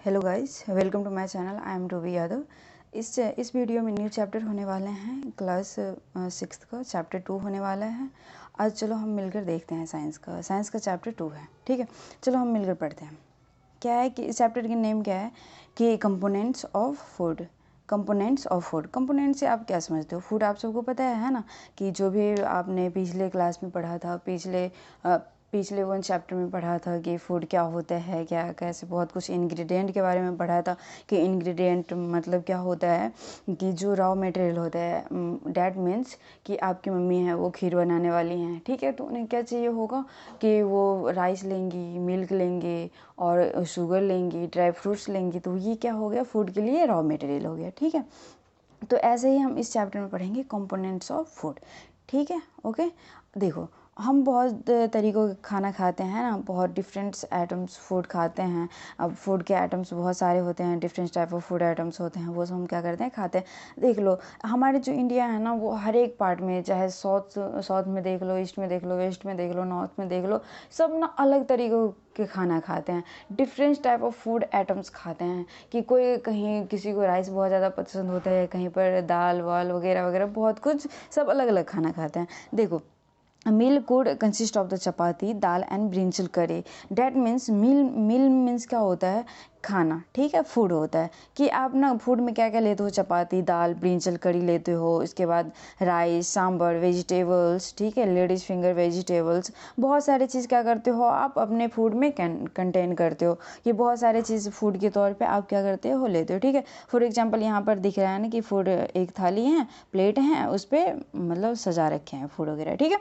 Hello guys, welcome to my channel. I am Ruby Yadav. इस video में new chapter होने वाले हैं। क्लास 6 का चैप्टर 2 होने वाला है। आज चलो हम मिलकर देखते हैं साइंस का चैप्टर 2 है। ठीक है, चलो हम मिलकर पढ़ते हैं। क्या है कि इस चैप्टर की नेम क्या है कि कंपोनेंट्स ऑफ फूड। कंपोनेंट से आप क्या समझते हो? फूड आप सबको पता है ना, कि जो भी आपने पिछले क्लास में पढ़ा था, पिछले वन चैप्टर में पढ़ा था कि फूड क्या होता है, क्या कैसे, बहुत कुछ इंग्रेडिएंट के बारे में पढ़ा था कि इंग्रेडिएंट मतलब क्या होता है कि जो रॉ मटेरियल होता है। डैट मीन्स कि आपकी मम्मी है वो खीर बनाने वाली हैं, ठीक है, तो उन्हें क्या चाहिए होगा कि वो राइस लेंगी, मिल्क लेंगे और शुगर लेंगी, ड्राई फ्रूट्स लेंगी। तो ये क्या हो गया, फूड के लिए रॉ मटेरियल हो गया। ठीक है, तो ऐसे ही हम इस चैप्टर में पढ़ेंगे कंपोनेंट्स ऑफ फूड। ठीक है, ओके। देखो, हम बहुत तरीक़ों का खाना खाते हैं ना, बहुत डिफरेंट आइटम्स फूड खाते हैं। अब फूड के आइटम्स बहुत सारे होते हैं, different type of food items होते हैं, वो सब हम क्या करते हैं, खाते हैं। देख लो, हमारे जो इंडिया है ना, वो हर एक पार्ट में, चाहे साउथ में देख लो, ईस्ट में देख लो, वेस्ट में देख लो, नॉर्थ में देख लो, सब ना अलग तरीक़ों के खाना खाते हैं, different type of food items खाते हैं। कि कोई कहीं किसी को राइस बहुत ज़्यादा पसंद होता है, कहीं पर दाल वाल वगैरह वगैरह, बहुत कुछ, सब अलग अलग खाना खाते हैं। देखो, a meal could consist of the chapati, dal and brinjal करी। डैट मीन्स मील मीन्स क्या होता है, खाना। ठीक है, फूड होता है कि आप ना फूड में क्या क्या लेते हो, चपाती, दाल, ब्रिंजल करी लेते हो, इसके बाद राइस, सांभर, वेजिटेबल्स, ठीक है, लेडीज़ फिंगर वेजिटेबल्स, बहुत सारे चीज़ क्या करते हो आप अपने फूड में कंटेन करते हो। ये बहुत सारे चीज़ फूड के तौर पे आप क्या करते हो, लेते हो। ठीक है, फॉर एग्जांपल यहाँ पर दिख रहा है ना कि फूड एक थाली है, प्लेट है, उस पर मतलब सजा रखे हैं फूड वगैरह। ठीक है,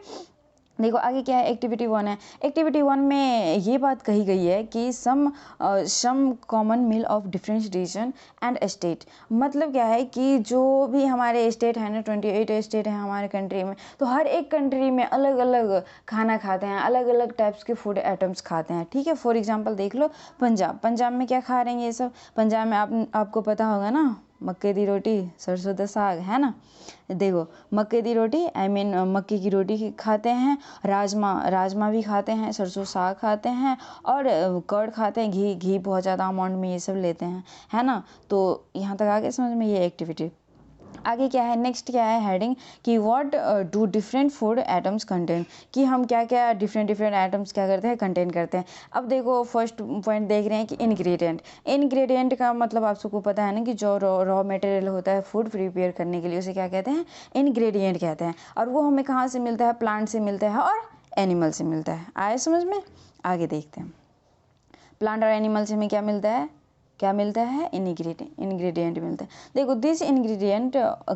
देखो आगे क्या है, एक्टिविटी 1 है। एक्टिविटी 1 में ये बात कही गई है कि some common meal of different region and state. मतलब क्या है कि जो भी हमारे स्टेट है ना, 28 स्टेट है हमारे कंट्री में, तो हर एक कंट्री में अलग अलग खाना खाते हैं, अलग अलग टाइप्स के फूड आइटम्स खाते हैं। ठीक है, फॉर एग्जाम्पल देख लो, पंजाब में क्या खा रहे हैं ये सब। पंजाब में आपको पता होगा ना, मक्के दी रोटी, सरसों दा साग, है ना। देखो, मक्के दी रोटी मक्के की रोटी खाते हैं, राजमा भी खाते हैं, सरसों साग खाते हैं, और कर्ड खाते हैं, घी बहुत ज़्यादा अमाउंट में ये सब लेते हैं, है ना। तो यहाँ तक आगे समझ में, ये एक्टिविटी। आगे क्या है, नेक्स्ट क्या है हेडिंग कि what do different food items contain, कि हम क्या क्या डिफरेंट आइटम्स क्या करते हैं, कंटेन करते हैं। अब देखो, फर्स्ट पॉइंट देख रहे हैं कि इंग्रेडिएंट का मतलब आप सबको पता है ना कि जो रॉ मटेरियल होता है फूड प्रिपेयर करने के लिए, उसे क्या कहते हैं, इंग्रेडिएंट कहते हैं। और वो हमें कहाँ से मिलता है, प्लांट से मिलता है और एनिमल से मिलता है। आए समझ में? आगे देखते हैं, प्लांट और एनिमल से हमें क्या मिलता है, इंग्रेडिएंट मिलता है। देखो, this ingredient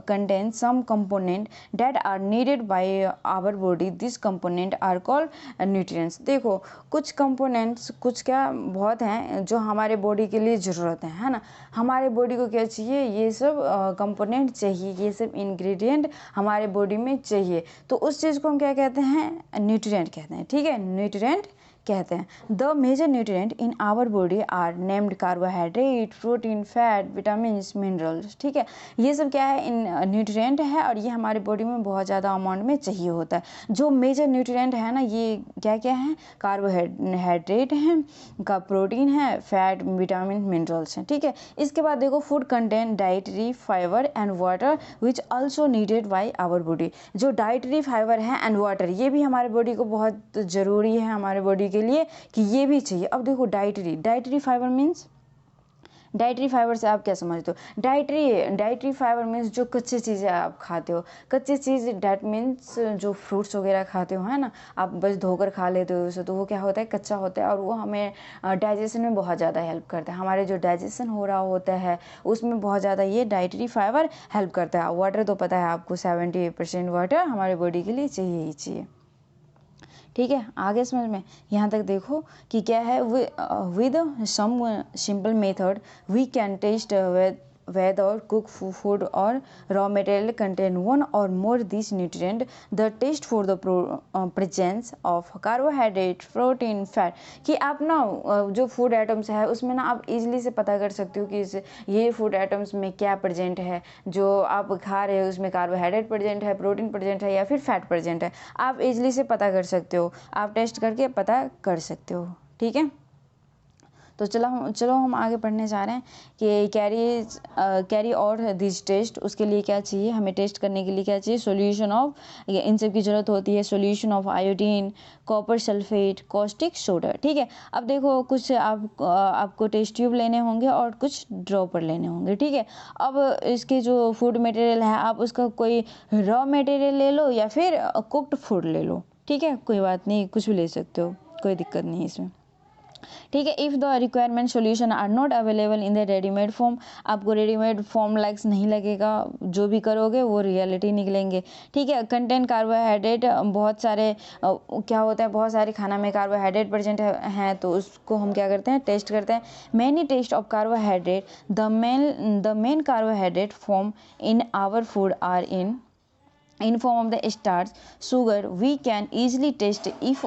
contain some component that are needed by our body, this component are called nutrients. देखो, कुछ कंपोनेंट्स, कुछ क्या बहुत हैं जो हमारे बॉडी के लिए ज़रूरत है ना। हमारे बॉडी को क्या चाहिए, ये सब कंपोनेंट चाहिए, ये सब इंग्रेडिएंट हमारे बॉडी में चाहिए। तो उस चीज़ को हम क्या कहते हैं, न्यूट्रिएंट कहते हैं। ठीक है, न्यूट्रिएंट कहते हैं। The major nutrient in our body are named carbohydrate, protein, fat, vitamins, minerals. ठीक है, ये सब क्या है, इन न्यूट्रिएंट है, और ये हमारे बॉडी में बहुत ज़्यादा अमाउंट में चाहिए होता है। जो मेजर न्यूट्रिएंट है ना, ये क्या क्या है, कार्बोहाइड्रेट है, का प्रोटीन है, फैट, विटामिन, मिनरल्स हैं। ठीक है, इसके बाद देखो, food contain dietary fibre and water which also needed by our body. जो डाइटरी फाइबर है एंड वाटर, ये भी हमारे बॉडी को बहुत ज़रूरी है, हमारे बॉडी के लिए, कि ये भी चाहिए। अब देखो, dietary fibre means, dietary fibre से आप क्या समझते हो, डाइटरी फाइबर मीन्स जो कच्ची चीज़ें आप खाते हो, कच्ची चीज़, डैट मीन्स जो फ्रूट्स वगैरह खाते हो, है ना, आप बस धोकर खा लेते हो उसे, तो वो क्या होता है, कच्चा होता है, और वो हमें डाइजेशन में बहुत ज़्यादा हेल्प करता है। हमारे जो डाइजेशन हो रहा होता है उसमें बहुत ज़्यादा ये डाइटरी फाइबर हेल्प करता है। वाटर तो पता है आपको, 70% वाटर हमारे बॉडी के लिए चाहिए ही चाहिए। ठीक है, आगे समझ में, यहाँ तक देखो कि क्या है, with some simple method we can test whether cook food or raw material contain one or more these nutrient. The test for the presence of carbohydrate, protein, fat, कि आप ना जो फूड आइटम्स है उसमें ना आप इजीली से पता कर सकते हो कि ये फूड आइटम्स में क्या प्रेजेंट है, जो आप खा रहे हो उसमें कार्बोहाइड्रेट प्रेजेंट है, प्रोटीन प्रेजेंट है, या फिर फैट प्रेजेंट है। आप इजीली से पता कर सकते हो, आप टेस्ट करके पता कर सकते हो। ठीक है, तो चलो हम आगे पढ़ने जा रहे हैं कि कैरी और दिस टेस्ट, उसके लिए क्या चाहिए हमें, टेस्ट करने के लिए क्या चाहिए, सॉल्यूशन ऑफ, इन सब की ज़रूरत होती है, solution of iodine, copper sulphate, caustic soda. ठीक है, अब देखो कुछ आपको टेस्ट ट्यूब लेने होंगे और कुछ ड्रॉपर लेने होंगे। ठीक है, अब इसके जो फूड मटेरियल है आप उसका कोई रॉ मटेरियल ले लो या फिर कुक्ड फूड ले लो। ठीक है, कोई बात नहीं, कुछ भी ले सकते हो, कोई दिक्कत नहीं है इसमें। ठीक है, if the requirement solution are not available in the readymade form, आपको रेडीमेड फॉर्म लाइक्स नहीं लगेगा, जो भी करोगे वो रियलिटी निकलेंगे। ठीक है, कंटेंट कार्बोहाइड्रेट, बहुत सारे क्या होता है, बहुत सारे खाना में कार्बोहाइड्रेट प्रेजेंट हैं, तो उसको हम क्या करते हैं, टेस्ट करते हैं। Many test of carbohydrate, the main carbohydrate form in our food are in form of the starch, sugar. We can easily test if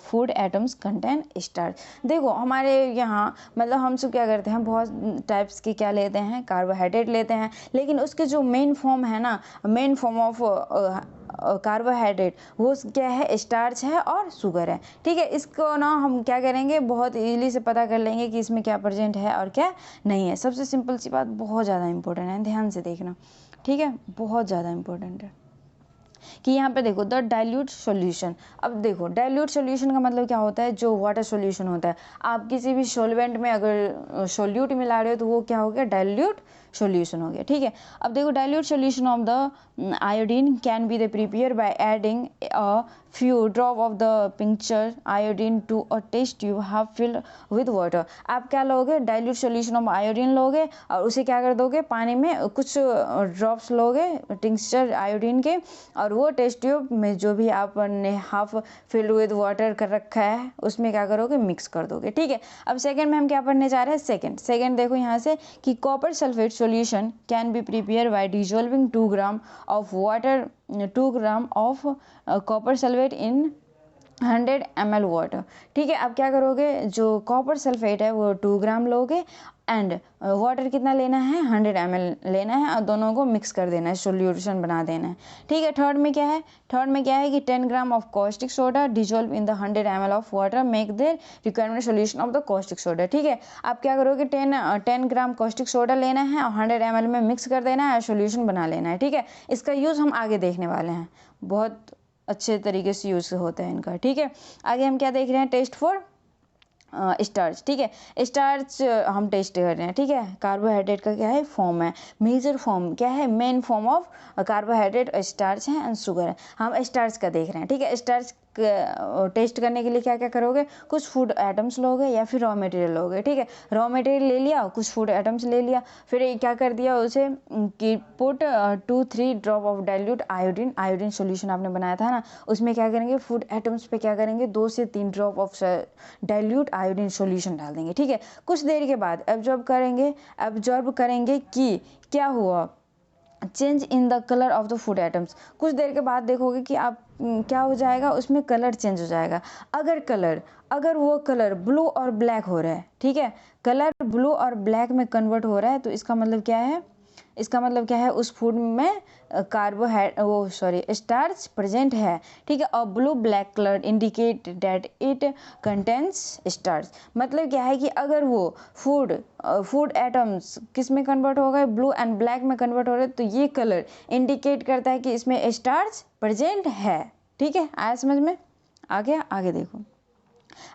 food atoms contain starch. देखो हमारे यहाँ मतलब हम सब क्या करते हैं, बहुत टाइप्स के क्या लेते हैं, कार्बोहाइड्रेट लेते हैं, लेकिन उसके जो मेन फॉर्म है ना, मेन फॉर्म ऑफ कार्बोहाइड्रेट वो क्या है, स्टार्च है और शुगर है। ठीक है, इसको ना हम क्या करेंगे, बहुत इजीली से पता कर लेंगे कि इसमें क्या प्रेजेंट है और क्या नहीं है। सबसे सिंपल सी बात, बहुत ज़्यादा इंपॉर्टेंट है, ध्यान से देखना। ठीक है, बहुत ज़्यादा इंपॉर्टेंट है कि यहाँ पे देखो द डाइल्यूट सॉल्यूशन। अब देखो डाइल्यूट सॉल्यूशन का मतलब क्या होता है, जो वाटर सॉल्यूशन होता है, आप किसी भी सॉल्वेंट में अगर सॉल्यूट मिला रहे हो तो वो क्या हो गया, डाइल्यूट सॉल्यूशन हो गया। ठीक है, अब देखो dilute solution of the iodine can be the prepare by adding a few drop of the tincture iodine to a test tube half filled with water। आप क्या लोगे, डाइल्यूट सॉल्यूशन ऑफ आयोडीन लोगे और उसे क्या कर दोगे, पानी में कुछ ड्रॉप्स लोगे टिंक्चर आयोडीन के, और वो टेस्ट ट्यूब में जो भी आपने हाफ फिल्ड विद वाटर कर रखा है उसमें क्या करोगे, मिक्स कर दोगे। ठीक है, अब सेकंड में हम क्या पढ़ने जा रहे हैं, सेकंड देखो यहाँ से कि copper sulphate solution can be prepare by dissolving 2 gram of water, 2 gram of copper sulphate in 100 ml water. ठीक है, अब क्या करोगे, जो कॉपर सल्फेट है वो 2 ग्राम लोगे एंड वाटर कितना लेना है, 100 ml लेना है, और दोनों को मिक्स कर देना है, सॉल्यूशन बना देना है। ठीक है, थर्ड में क्या है कि 10 gram of caustic soda dissolve in the 100 ml of water make the requirement solution of the caustic soda. ठीक है, आप क्या करोगे, 10 ग्राम कॉस्टिक सोडा लेना है और 100 ml में मिक्स कर देना है और सॉल्यूशन बना लेना है। ठीक है, इसका यूज़ हम आगे देखने वाले हैं, बहुत अच्छे तरीके से यूज़ होता है इनका। ठीक है, आगे हम क्या देख रहे हैं, टेस्ट फॉर स्टार्च। ठीक है, स्टार्च हम टेस्ट कर रहे हैं। ठीक है, कार्बोहाइड्रेट का क्या है, फॉर्म है, मेजर फॉर्म क्या है, main form of carbohydrate starch है एंड शुगर है। हम स्टार्च का देख रहे हैं। ठीक है, स्टार्च टेस्ट करने के लिए क्या क्या करोगे, कुछ फूड आइटम्स लोगे या फिर रॉ मटेरियल लोगे। ठीक है, रॉ मटेरियल ले लिया, कुछ फूड आइटम्स ले लिया, फिर क्या कर दिया उसे कि put 2-3 drop of dilute iodine solution आपने बनाया था ना, उसमें क्या करेंगे, फूड आइटम्स पे क्या करेंगे, 2 से 3 drop of dilute iodine solution डाल देंगे। ठीक है, कुछ देर के बाद एब्जॉर्ब करेंगे कि क्या हुआ, change in the colour of the food items. कुछ देर के बाद देखोगे कि आप क्या हो जाएगा, उसमें कलर चेंज हो जाएगा। अगर वो कलर ब्लू और ब्लैक हो रहा है, ठीक है, कलर ब्लू और ब्लैक में कन्वर्ट हो रहा है, तो इसका मतलब क्या है, उस फूड में स्टार्च प्रेजेंट है। ठीक है, और blue black colour indicate that it contains starch. मतलब क्या है कि अगर वो फूड एटम्स किस में कन्वर्ट हो गए, ब्लू एंड ब्लैक में कन्वर्ट हो रहे, तो ये कलर इंडिकेट करता है कि इसमें स्टार्च प्रेजेंट है। ठीक है, आया समझ में, आगे देखो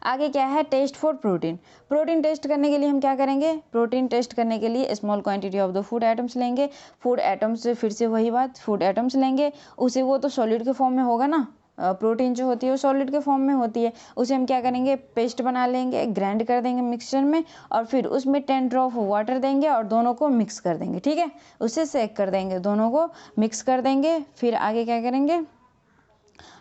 आगे क्या है, टेस्ट फॉर प्रोटीन टेस्ट करने के लिए हम क्या करेंगे, प्रोटीन टेस्ट करने के लिए small quantity of the food items लेंगे। फूड आइटम्स से फिर से वही बात, फूड आइटम्स लेंगे, उसे वो तो सॉलिड के फॉर्म में होगा ना, प्रोटीन जो होती है वो सॉलिड के फॉर्म में होती है, उसे हम क्या करेंगे, पेस्ट बना लेंगे, ग्राइंड कर देंगे मिक्सचर में, और फिर उसमें 10 ड्रॉप वाटर देंगे और दोनों को मिक्स कर देंगे। ठीक है, उसे सेक कर देंगे, दोनों को मिक्स कर देंगे। फिर आगे क्या करेंगे,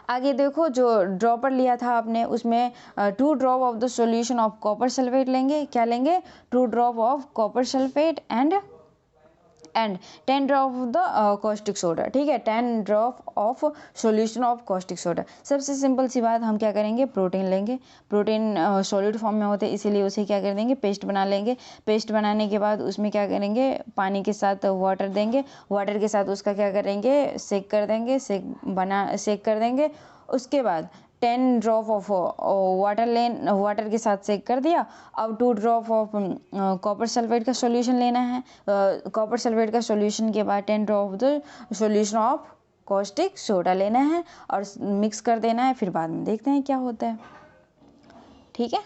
आगे देखो जो ड्रॉपर लिया था आपने उसमें 2 drop of the solution of copper sulphate लेंगे, क्या लेंगे, 2 drop of copper sulphate and 10 drop of the caustic soda. ठीक है, 10 drop of solution of caustic soda. सबसे सिंपल सी बात, हम क्या करेंगे, प्रोटीन लेंगे, प्रोटीन सॉलिड फॉर्म में होते हैं इसीलिए उसे क्या कर देंगे, पेस्ट बना लेंगे। पेस्ट बनाने के बाद उसमें क्या करेंगे, पानी के साथ वाटर देंगे, वाटर के साथ उसका क्या करेंगे, सेक कर देंगे। उसके बाद 10 ड्रॉप ऑफ वाटर के साथ सेक कर दिया। अब 2 ड्रॉप ऑफ कॉपर सल्फेट का सॉल्यूशन लेना है। कॉपर सल्फेट का सॉल्यूशन के बाद 10 drop of the solution of caustic soda लेना है और मिक्स कर देना है। फिर बाद में देखते हैं क्या होता है। ठीक है,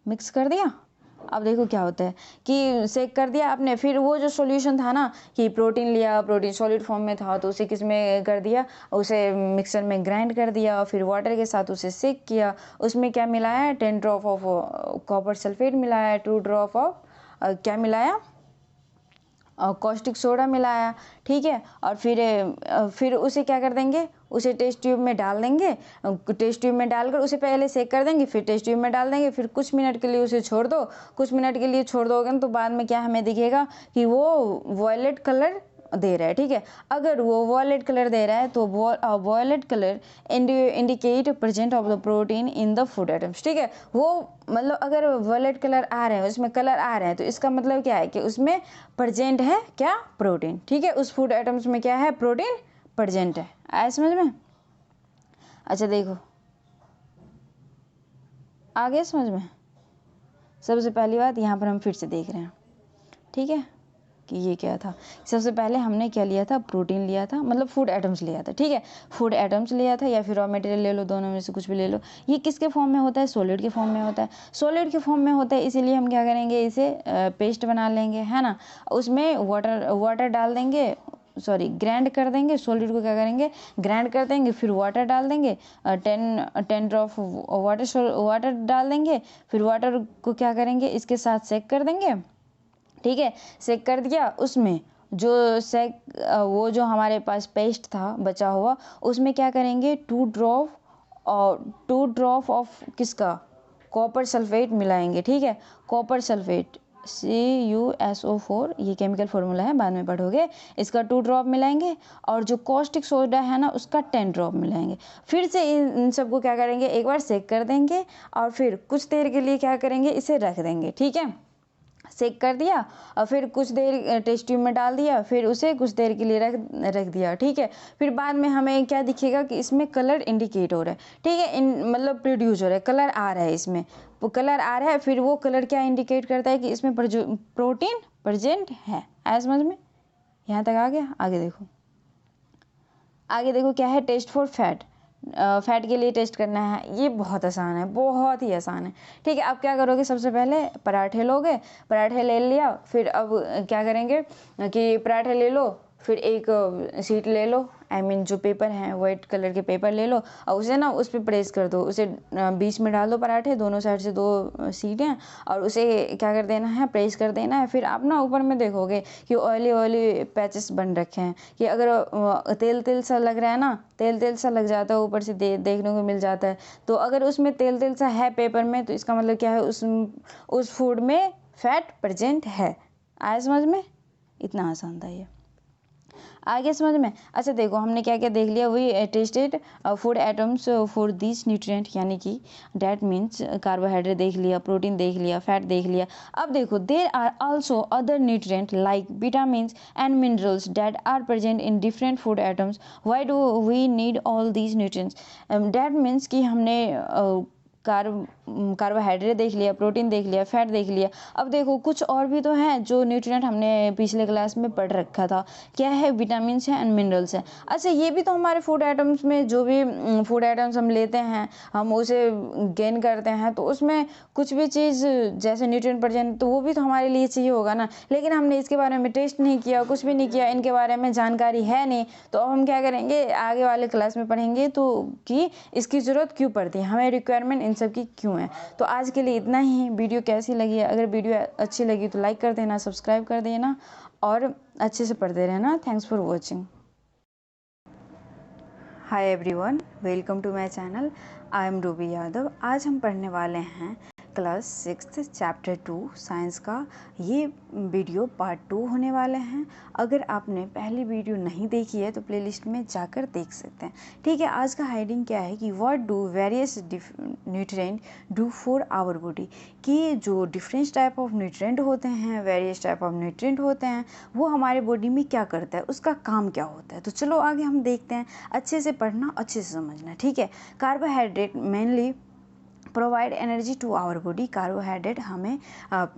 मिक्स कर दिया। अब देखो क्या होता है कि सेक कर दिया आपने। फिर वो जो सॉल्यूशन था ना कि प्रोटीन लिया, प्रोटीन सॉलिड फॉर्म में था तो उसे किस में कर दिया, उसे मिक्सर में ग्राइंड कर दिया। फिर वाटर के साथ उसे सेक किया। उसमें क्या मिलाया, 10 ड्रॉप ऑफ कॉपर सल्फेट मिलाया, 2 ड्रॉप ऑफ क्या मिलाया, कॉस्टिक सोडा मिलाया। ठीक है, और फिर उसे क्या कर देंगे, उसे टेस्ट ट्यूब में डाल देंगे। टेस्ट ट्यूब में डालकर उसे पहले सेक कर देंगे, फिर टेस्ट ट्यूब में डाल देंगे। फिर कुछ मिनट के लिए उसे छोड़ दो। कुछ मिनट के लिए छोड़ दोगे तो बाद में क्या हमें दिखेगा कि वो वॉयलेट कलर दे रहा है। ठीक है, अगर वो वॉयलेट कलर दे रहा है तो violet colour indicate present of the protein in the food items. ठीक है, वो मतलब अगर वॉयलेट कलर आ रहे हैं, उसमें कलर आ रहे हैं, तो इसका मतलब क्या है कि उसमें प्रेजेंट है क्या, प्रोटीन। ठीक है, उस फूड आइटम्स में क्या है, प्रोटीन प्रेजेंट है। आया समझ में? अच्छा देखो, आ गया समझ में? सबसे पहली बात यहाँ पर हम फिर से देख रहे हैं। ठीक है, कि ये क्या था। सबसे पहले हमने क्या लिया था, प्रोटीन लिया था, मतलब फूड आइटम्स लिया था। ठीक है, फूड आइटम्स लिया था या फिर रॉ मटेरियल ले लो, दोनों में से कुछ भी ले लो। ये किसके फॉर्म में होता है, सॉलिड के फॉर्म में होता है। सॉलिड के फॉर्म में होता है, इसीलिए हम क्या करेंगे, इसे पेस्ट बना लेंगे, है ना। उसमें वाटर डाल देंगे, सॉरी ग्राइंड कर देंगे। सॉलिड को क्या करेंगे, ग्राइंड कर देंगे। फिर वाटर डाल देंगे, 10 ड्रॉप वाटर डाल देंगे। फिर वाटर को क्या करेंगे, इसके साथ सेक कर देंगे। ठीक है, सेक कर दिया। उसमें जो वो जो हमारे पास पेस्ट था बचा हुआ, उसमें क्या करेंगे, 2 ड्रॉप ऑफ किसका, कॉपर सल्फेट मिलाएंगे। ठीक है, कॉपर सल्फेट CuSO4, ये केमिकल फॉर्मूला है, बाद में पढ़ोगे। इसका 2 ड्रॉप मिलाएंगे और जो कॉस्टिक सोडा है ना, उसका 10 ड्रॉप मिलाएंगे। फिर से इन सबको क्या करेंगे, एक बार सेक कर देंगे और फिर कुछ देर के लिए क्या करेंगे, इसे रख देंगे। ठीक है, सेक कर दिया और फिर कुछ देर टेस्ट ट्यूब में डाल दिया। फिर उसे कुछ देर के लिए रख दिया। ठीक है, फिर बाद में हमें क्या दिखेगा कि इसमें कलर इंडिकेट हो रहा है। ठीक है, मतलब प्रोड्यूस हो रहा है, कलर आ रहा है, इसमें वो कलर आ रहा है। फिर वो कलर क्या इंडिकेट करता है कि इसमें प्रोटीन प्रेजेंट है। आया समझ में? यहाँ तक आ गया? आगे देखो, आगे देखो क्या है, टेस्ट फॉर फैट। फैट के लिए टेस्ट करना है। ये बहुत आसान है, बहुत ही आसान है। ठीक है, अब क्या करोगे, सबसे पहले पराठे लोगे, पराठे ले लिया। फिर अब क्या करेंगे कि पराठे ले लो, फिर एक शीट ले लो, I mean जो पेपर है, वाइट कलर के पेपर ले लो और उसे ना उस पर प्रेस कर दो। उसे बीच में डाल दो पराठे, दोनों साइड से 2 सीटें, और उसे क्या कर देना है, प्रेस कर देना है। फिर आप ना ऊपर में देखोगे कि ऑयली पैचेस बन रखे हैं, कि अगर तेल सा लग रहा है ना, तेल सा लग जाता है, ऊपर से देखने को मिल जाता है। तो अगर उसमें तेल सा है पेपर में, तो इसका मतलब क्या है, उस फूड में फैट प्रेजेंट है। आया समझ में? इतना आसान था ये। आगे समझ में? अच्छा देखो, हमने क्या क्या देख लिया, वही tested food items for this nutrient, यानी कि डैट मीन्स कार्बोहाइड्रेट देख लिया, प्रोटीन देख लिया, फैट देख लिया। अब देखो, there are also other nutrient like vitamins and minerals that are present in different food items. Why do we need all these nutrients? That means कि हमने कार्बोहाइड्रेट देख लिया, प्रोटीन देख लिया, फैट देख लिया। अब देखो, कुछ और भी तो हैं जो न्यूट्रिएंट हमने पिछले क्लास में पढ़ रखा था। क्या है? विटामिन्स हैं एंड मिनरल्स हैं। अच्छा, ये भी तो हमारे फूड आइटम्स में, जो भी फूड आइटम्स हम लेते हैं, हम उसे गेन करते हैं, तो उसमें कुछ भी चीज़ जैसे न्यूट्रिएंट प्रेजेंट, तो वो भी तो हमारे लिए चाहिए होगा ना। लेकिन हमने इसके बारे में टेस्ट नहीं किया, कुछ भी नहीं किया, इनके बारे में जानकारी है नहीं। तो अब हम क्या करेंगे, आगे वाले क्लास में पढ़ेंगे तो कि इसकी ज़रूरत क्यों पड़ती है, हमें रिक्वायरमेंट इन सब की क्यों है। तो आज के लिए इतना ही। वीडियो कैसी लगी? अगर वीडियो अच्छी लगी तो लाइक कर देना, सब्सक्राइब कर देना और अच्छे से पढ़ते रहना। Thanks for watching. Hi everyone, welcome to my channel. I am Ruby Yadav. आज हम पढ़ने वाले हैं क्लास 6 चैप्टर 2 साइंस का ये वीडियो पार्ट 2 होने वाले हैं। अगर आपने पहली वीडियो नहीं देखी है तो प्लेलिस्ट में जाकर देख सकते हैं। ठीक है, आज का हेडिंग क्या है कि what do various nutrient do for our body, कि जो डिफरेंट टाइप ऑफ न्यूट्रिएंट होते हैं, वेरियस टाइप ऑफ न्यूट्रिएंट होते हैं, वो हमारे बॉडी में क्या करता है, उसका काम क्या होता है। तो चलो आगे हम देखते हैं। अच्छे से पढ़ना, अच्छे से समझना। ठीक है, carbohydrate mainly provide energy to our body. Carbohydrate हमें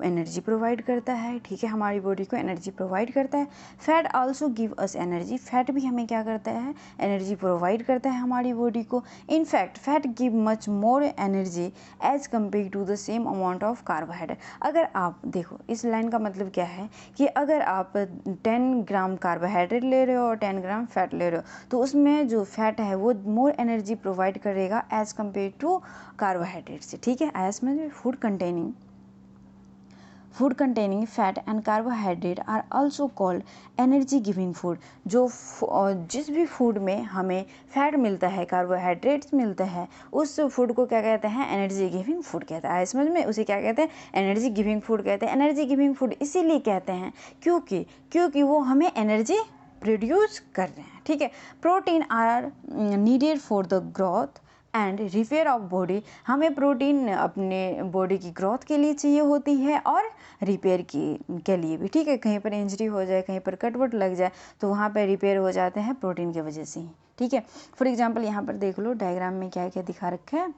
एनर्जी प्रोवाइड करता है। ठीक है, हमारी बॉडी को एनर्जी प्रोवाइड करता है। Fat also give us energy. Fat भी हमें क्या करता है, एनर्जी प्रोवाइड करता है हमारी बॉडी को। In fact fat give much more energy as compare to the same amount of carbohydrate. अगर आप देखो, इस लाइन का मतलब क्या है कि अगर आप 10 ग्राम कार्बोहाइड्रेट ले रहे हो और 10 ग्राम फैट ले रहे हो तो उसमें जो फैट है वो मोर एनर्जी प्रोवाइड करेगा एज कम्पेयर टू कार्बोहाइड्रेट से। ठीक है, आया समझ में। Food containing fat and carbohydrate are also called energy giving food. जो जिस भी फूड में हमें फैट मिलता है, कार्बोहाइड्रेट्स मिलता है, उस फूड को क्या कहते हैं, एनर्जी गिविंग फूड कहते हैं। आया समझ में। उसे क्या कहते हैं, एनर्जी गिविंग फूड कहते हैं। एनर्जी गिविंग फूड इसीलिए कहते हैं क्योंकि वो हमें एनर्जी प्रोड्यूस कर रहे हैं। ठीक है, protein are needed for the growth and repair of body. हमें प्रोटीन अपने बॉडी की ग्रोथ के लिए चाहिए होती है और रिपेयर के लिए भी। ठीक है, कहीं पर इंजरी हो जाए, कहीं पर कटवट लग जाए तो वहाँ पर रिपेयर हो जाते हैं प्रोटीन की वजह से ही। ठीक है, फॉर एग्जांपल यहाँ पर देख लो डायग्राम में क्या क्या दिखा रखा है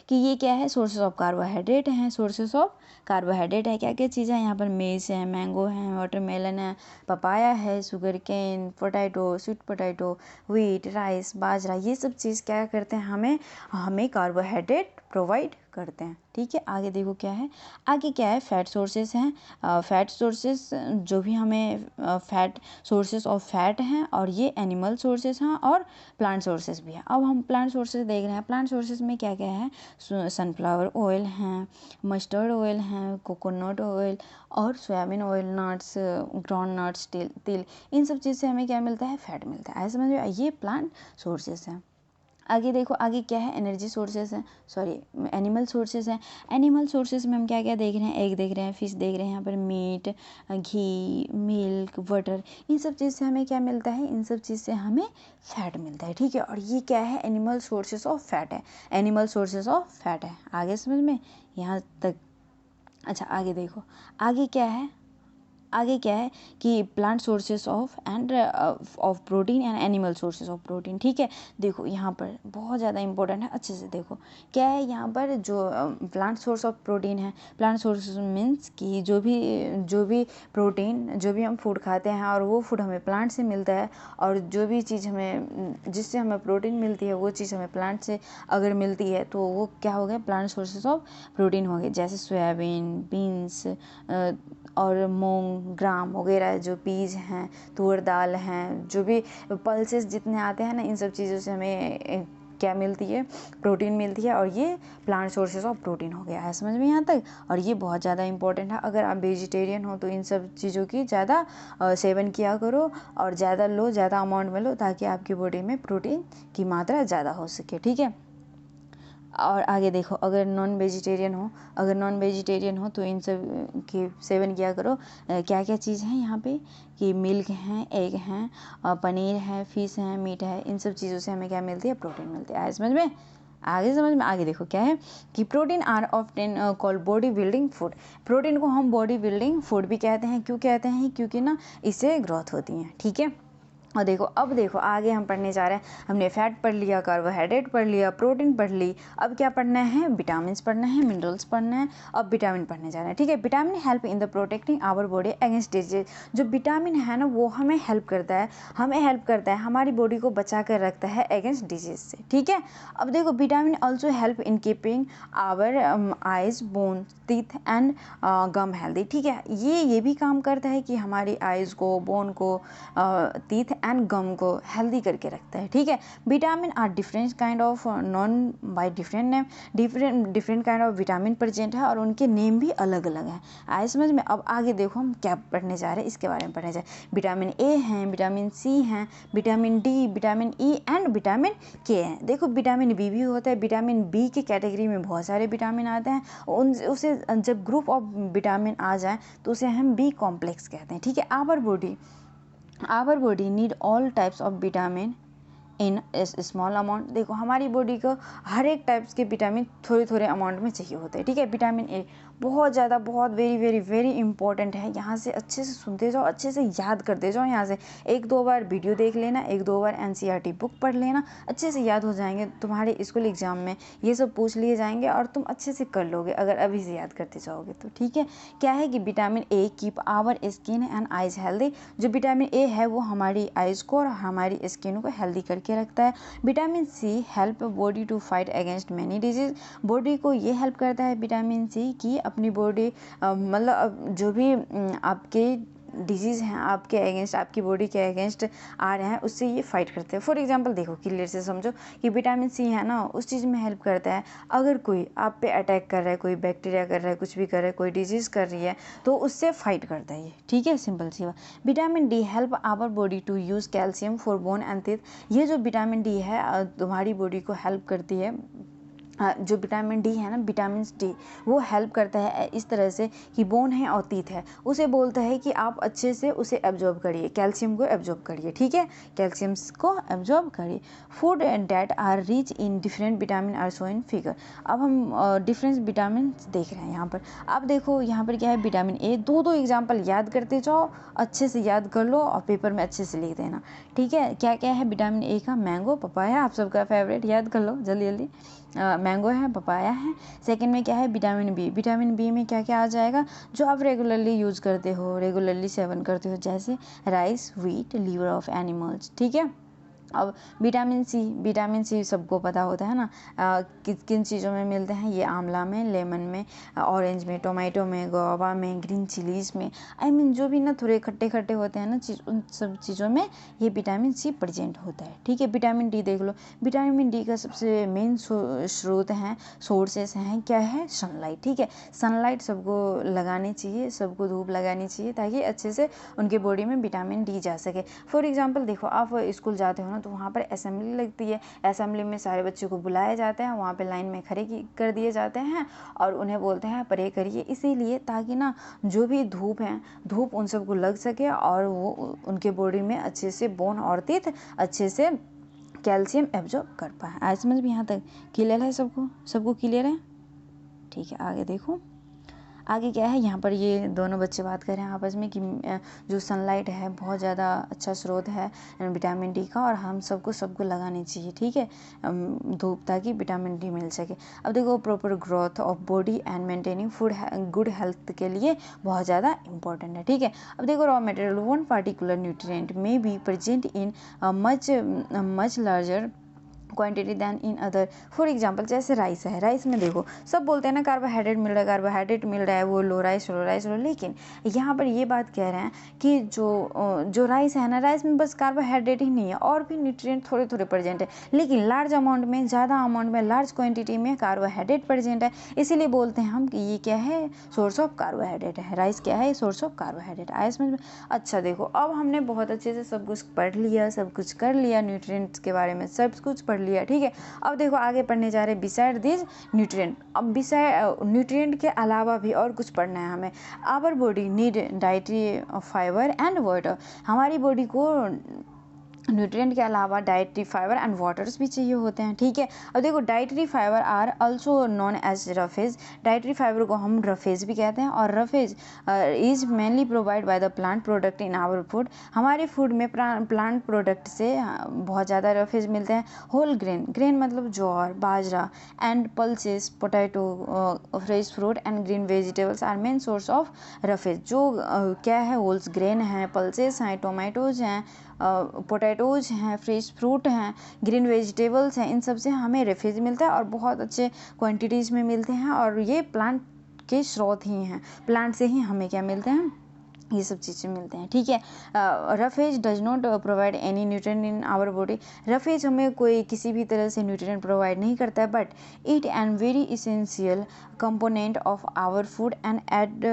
कि ये क्या है, सोर्सेज ऑफ कार्बोहाइड्रेट हैं। सोर्सेज ऑफ कार्बोहाइड्रेट है क्या क्या चीज़ें हैं यहाँ पर, मेज है, मैंगो है, वाटरमेलन है, पपाया है, sugar cane, potato, sweet potato, wheat, rice, bajra, ये सब चीज़ क्या करते हैं, हमें कार्बोहाइड्रेट प्रोवाइड करते हैं। ठीक है, आगे देखो क्या है, आगे क्या है, फैट सोर्सेस हैं। फैट सोर्सेस जो भी हमें फैट सोर्सेस ऑफ फैट हैं, और ये एनिमल सोर्सेस हैं और प्लांट सोर्सेस भी हैं। अब हम प्लांट सोर्सेस देख रहे हैं। प्लांट सोर्सेस में क्या क्या है, सनफ्लावर ऑयल हैं, मस्टर्ड ऑयल हैं, कोकोनट ऑयल और soybean oil, nuts, ground nuts, तिल, इन सब चीज़ से हमें क्या मिलता है, फैट मिलता है। ऐसे समझ, ये प्लांट सोर्सेस हैं। आगे देखो, आगे क्या है, एनर्जी सोर्सेस हैं, एनिमल सोर्सेस हैं। एनिमल सोर्सेस में हम क्या क्या देख रहे हैं, एग देख रहे हैं, फिश देख रहे हैं, यहाँ पर मीट, घी, मिल्क, बटर, इन सब चीज़ से हमें क्या मिलता है, इन सब चीज़ से हमें फैट मिलता है। ठीक है, और ये क्या है, एनिमल सोर्सेस ऑफ फैट है। एनिमल सोर्सेस ऑफ फैट है। आगे समझ में, यहाँ तक। अच्छा, आगे देखो, आगे क्या है, आगे क्या है कि plant sources of protein and animal sources of protein. ठीक है, देखो यहाँ पर बहुत ज़्यादा इंपॉर्टेंट है, अच्छे से देखो क्या है यहाँ पर। जो प्लांट सोर्स ऑफ प्रोटीन है, प्लांट सोर्स मीन्स कि जो भी प्रोटीन, जो भी हम फूड खाते हैं और वो फूड हमें प्लांट से मिलता है, और जो भी चीज़ जिससे हमें प्रोटीन मिलती है वो चीज़ हमें प्लांट से अगर मिलती है तो वो क्या हो गया, प्लांट सोर्सेस ऑफ प्रोटीन हो गए। जैसे सोयाबीन, बीन्स और मूंग, ग्राम वगैरह, जो पीज हैं, तुअर दाल हैं, जो भी पल्सेस जितने आते हैं ना, इन सब चीज़ों से हमें क्या मिलती है, प्रोटीन मिलती है, और ये प्लांट सोर्सेस ऑफ प्रोटीन हो गया है। समझ में यहाँ तक। और ये बहुत ज़्यादा इंपॉर्टेंट है। अगर आप वेजिटेरियन हो तो इन सब चीज़ों की ज़्यादा सेवन किया करो और ज़्यादा लो, ज़्यादा अमाउंट में लो, ताकि आपकी बॉडी में प्रोटीन की मात्रा ज़्यादा हो सके। ठीक है, और आगे देखो, अगर नॉन वेजिटेरियन हो तो इन सब की सेवन किया करो। क्या क्या चीज़ है यहाँ पे कि मिल्क हैं, एग हैं, पनीर है, फिश है, मीट है, इन सब चीज़ों से हमें क्या मिलती है, प्रोटीन मिलती है। समझ में, आगे देखो क्या है कि protein are often called body building food. Protein को हम बॉडी बिल्डिंग फूड भी कहते हैं। क्यों कहते हैं, क्योंकि ना इससे ग्रोथ होती है। ठीक है, और देखो, अब देखो आगे हम पढ़ने जा रहे हैं। हमने फैट पढ़ लिया, कार्बोहाइड्रेट पढ़ लिया, प्रोटीन पढ़ ली। अब क्या पढ़ना है, विटामिन्स पढ़ना है, मिनरल्स पढ़ना है। अब विटामिन पढ़ने जा रहे हैं। ठीक है, vitamin help in the protecting our body against disease. जो विटामिन है ना, वो हमें हेल्प करता है, हमारी बॉडी को बचा कर रखता है अगेंस्ट डिजीज से। ठीक है, अब देखो, vitamin also help in keeping our eyes, bone, teeth and gum healthy. ठीक है, ये भी काम करता है कि हमारी आइज़ को, बोन को, टीथ एंड गम को हेल्दी करके रखता है। ठीक है, vitamin are different kind of known by different name, different kind of vitamin present है और उनके नेम भी अलग अलग हैं। आए समझ में। अब आगे देखो हम क्या पढ़ने जा रहे हैं, इसके बारे में पढ़ने जा रहे हैं। विटामिन ए हैं, विटामिन सी हैं, vitamin D, vitamin E and vitamin के हैं। देखो विटामिन बी भी होता है। विटामिन बी की कैटेगरी में बहुत सारे विटामिन आते हैं, उसे जब ग्रुप ऑफ विटामिन आ जाए तो उसे हम बी कॉम्प्लेक्स कहते हैं। ठीक है, our body need all types of vitamin in small amount. देखो हमारी बॉडी को हर एक टाइप्स के विटामिन थोड़े थोड़े अमाउंट में चाहिए होते हैं। ठीक है, विटामिन ए बहुत ज़्यादा बहुत वेरी वेरी वेरी इंपॉर्टेंट है। यहाँ से अच्छे से सुनते जाओ, अच्छे से याद करते जाओ। यहाँ से एक दो बार वीडियो देख लेना, एक दो बार एनसीईआरटी बुक पढ़ लेना, अच्छे से याद हो जाएंगे। तुम्हारे स्कूल एग्जाम में ये सब पूछ लिए जाएंगे और तुम अच्छे से कर लोगे अगर अभी से याद करते जाओगे तो। ठीक है, क्या है कि vitamin A keep our skin and eyes healthy. जो विटामिन ए है वो हमारी आइज को और हमारी स्किन को हेल्दी करके रखता है। Vitamin C help body to fight against many disease. Body को ये हेल्प करता है विटामिन सी कि अपनी बॉडी मतलब जो भी आपके डिजीज़ हैं आपके अगेंस्ट, आपकी बॉडी के अगेंस्ट आ रहे हैं, उससे ये फाइट करते हैं। फॉर एग्जांपल देखो क्लियर से समझो कि विटामिन सी है ना, उस चीज़ में हेल्प करता है। अगर कोई आप पे अटैक कर रहा है, कोई बैक्टीरिया कर रहा है, कुछ भी कर रहा है, कोई डिजीज़ कर रही है, तो उससे फाइट करता है ये। ठीक है, सिंपल सी बात। Vitamin D help our body to use calcium for bone and teeth. ये जो विटामिन डी है तुम्हारी बॉडी को हेल्प करती है। जो विटामिन डी है ना, विटामिन डी वो हेल्प करता है इस तरह से कि बोन है और टीथ है, उसे बोलता है कि आप अच्छे से उसे एब्जॉर्ब करिए, कैल्शियम को एब्जॉर्ब करिए। ठीक है, कैल्शियम को एब्जॉर्ब करिए। Food that are rich in different vitamin are show in figure. अब हम डिफरेंट विटामिन देख रहे हैं यहाँ पर। अब देखो यहाँ पर क्या है, विटामिन ए। दो एग्जाम्पल याद करते जाओ, अच्छे से याद कर लो और पेपर में अच्छे से लिख देना। ठीक है, क्या क्या है विटामिन ए का? मैंगो, पपाया, आप सबका फेवरेट, याद कर लो जल्दी जल्दी। मैंगो है, पपाया है। सेकंड में क्या है, विटामिन बी। विटामिन बी में क्या क्या आ जाएगा? जो आप रेगुलरली यूज़ करते हो, रेगुलरली सेवन करते हो, जैसे rice, wheat, liver of animals. ठीक है, अब विटामिन सी सबको पता होता है ना, किन चीज़ों में मिलते हैं ये? आंवला में, लेमन में, ऑरेंज में, टोमेटो में, गुआवा में, ग्रीन चिलीज़ में। जो भी ना थोड़े खट्टे खट्टे होते हैं ना उन सब चीज़ों में ये विटामिन सी प्रेजेंट होता है। ठीक है, विटामिन डी देख लो। विटामिन डी का सबसे मेन स्रोत हैं, सोर्सेस हैं, क्या है? सनलाइट। ठीक है, सनलाइट सबको लगानी चाहिए, सबको धूप लगानी चाहिए ताकि अच्छे से उनके बॉडी में विटामिन डी जा सके। फॉर एग्जाम्पल देखो, आप स्कूल जाते हो ना तो वहाँ पर असेंबली लगती है। असेंबली में सारे बच्चों को बुलाया जाता है, वहाँ पे लाइन में खड़े कर दिए जाते हैं और उन्हें बोलते हैं प्रे करिए, इसीलिए ताकि ना जो भी धूप उन सबको लग सके और वो उनके बॉडी में अच्छे से बोन और टीथ अच्छे से कैल्शियम एब्जॉर्ब कर पाए। आज समझ में यहाँ तक क्लियर है? सबको क्लियर है? ठीक है, आगे देखो। आगे क्या है, यहाँ पर ये दोनों बच्चे बात कर रहे हैं आपस में कि जो सनलाइट है बहुत ज़्यादा अच्छा स्रोत है विटामिन डी का और हम सबको लगानी चाहिए। ठीक है, धूप, ताकि विटामिन डी मिल सके। अब देखो, proper growth of body and maintaining food good health के लिए बहुत ज़्यादा इंपॉर्टेंट है। ठीक है, अब देखो, raw material one particular nutrient may be present in much larger quantity than in other. For example जैसे राइस है, राइस में देखो सब बोलते हैं ना कार्बोहाइड्रेट मिल रहा है, वो लो राइस, लेकिन यहाँ पर ये बात कह रहे हैं कि जो राइस है ना, राइस में बस कार्बोहाइड्रेट ही नहीं है, और भी न्यूट्रिएंट थोड़े थोड़े प्रेजेंट है, लेकिन लार्ज अमाउंट में, ज़्यादा अमाउंट में, लार्ज क्वान्टिटी में कार्बोहाइड्रेट प्रेजेंट है। इसीलिए बोलते हैं हम कि ये क्या है? सोर्स ऑफ कार्बोहाइड्रेट है। राइस क्या है? Source of carbohydrate. आया समझ में? अच्छा देखो, अब हमने बहुत अच्छे से सब कुछ पढ़ लिया, सब कुछ कर लिया, न्यूट्रिएंट्स के बारे में सब कुछ पढ़ लिया। ठीक है, अब देखो आगे पढ़ने जा रहे हैं बिसाइड दिस न्यूट्रिएंट। अब बिसाइड न्यूट्रिएंट के अलावा भी और कुछ पढ़ना है हमें। Our body need dietary fibre and water. हमारी बॉडी को न्यूट्रिएंट के अलावा डाइटरी फाइबर एंड वाटर्स भी चाहिए होते हैं। ठीक है, अब देखो, dietary fibre are also known as roughage. Dietary fibre को हम रफेज भी कहते हैं, और roughage is mainly provide by the plant product in our food. हमारे फूड में प्लांट प्रोडक्ट से बहुत ज़्यादा रफेज मिलते हैं। होल ग्रेन मतलब jowar, bajra and pulses, potato, fresh fruit and green vegetables are main source of roughage. जो क्या है, होल्स ग्रेन हैं, पल्सेस हैं, टोमेटोज हैं, पोटैटोज हैं, फ्रेश फ्रूट हैं, ग्रीन वेजिटेबल्स हैं, इन सब से हमें रेफेज मिलता है और बहुत अच्छे क्वांटिटीज़ में मिलते हैं, और ये प्लांट के स्रोत ही हैं। प्लांट से ही हमें क्या मिलते हैं? ये सब चीज़ें मिलते हैं, ठीक है। Roughage does not provide any nutrient in our body. Roughage हमें कोई किसी भी तरह से न्यूट्रिएंट प्रोवाइड नहीं करता है, but it and very essential component of our food and add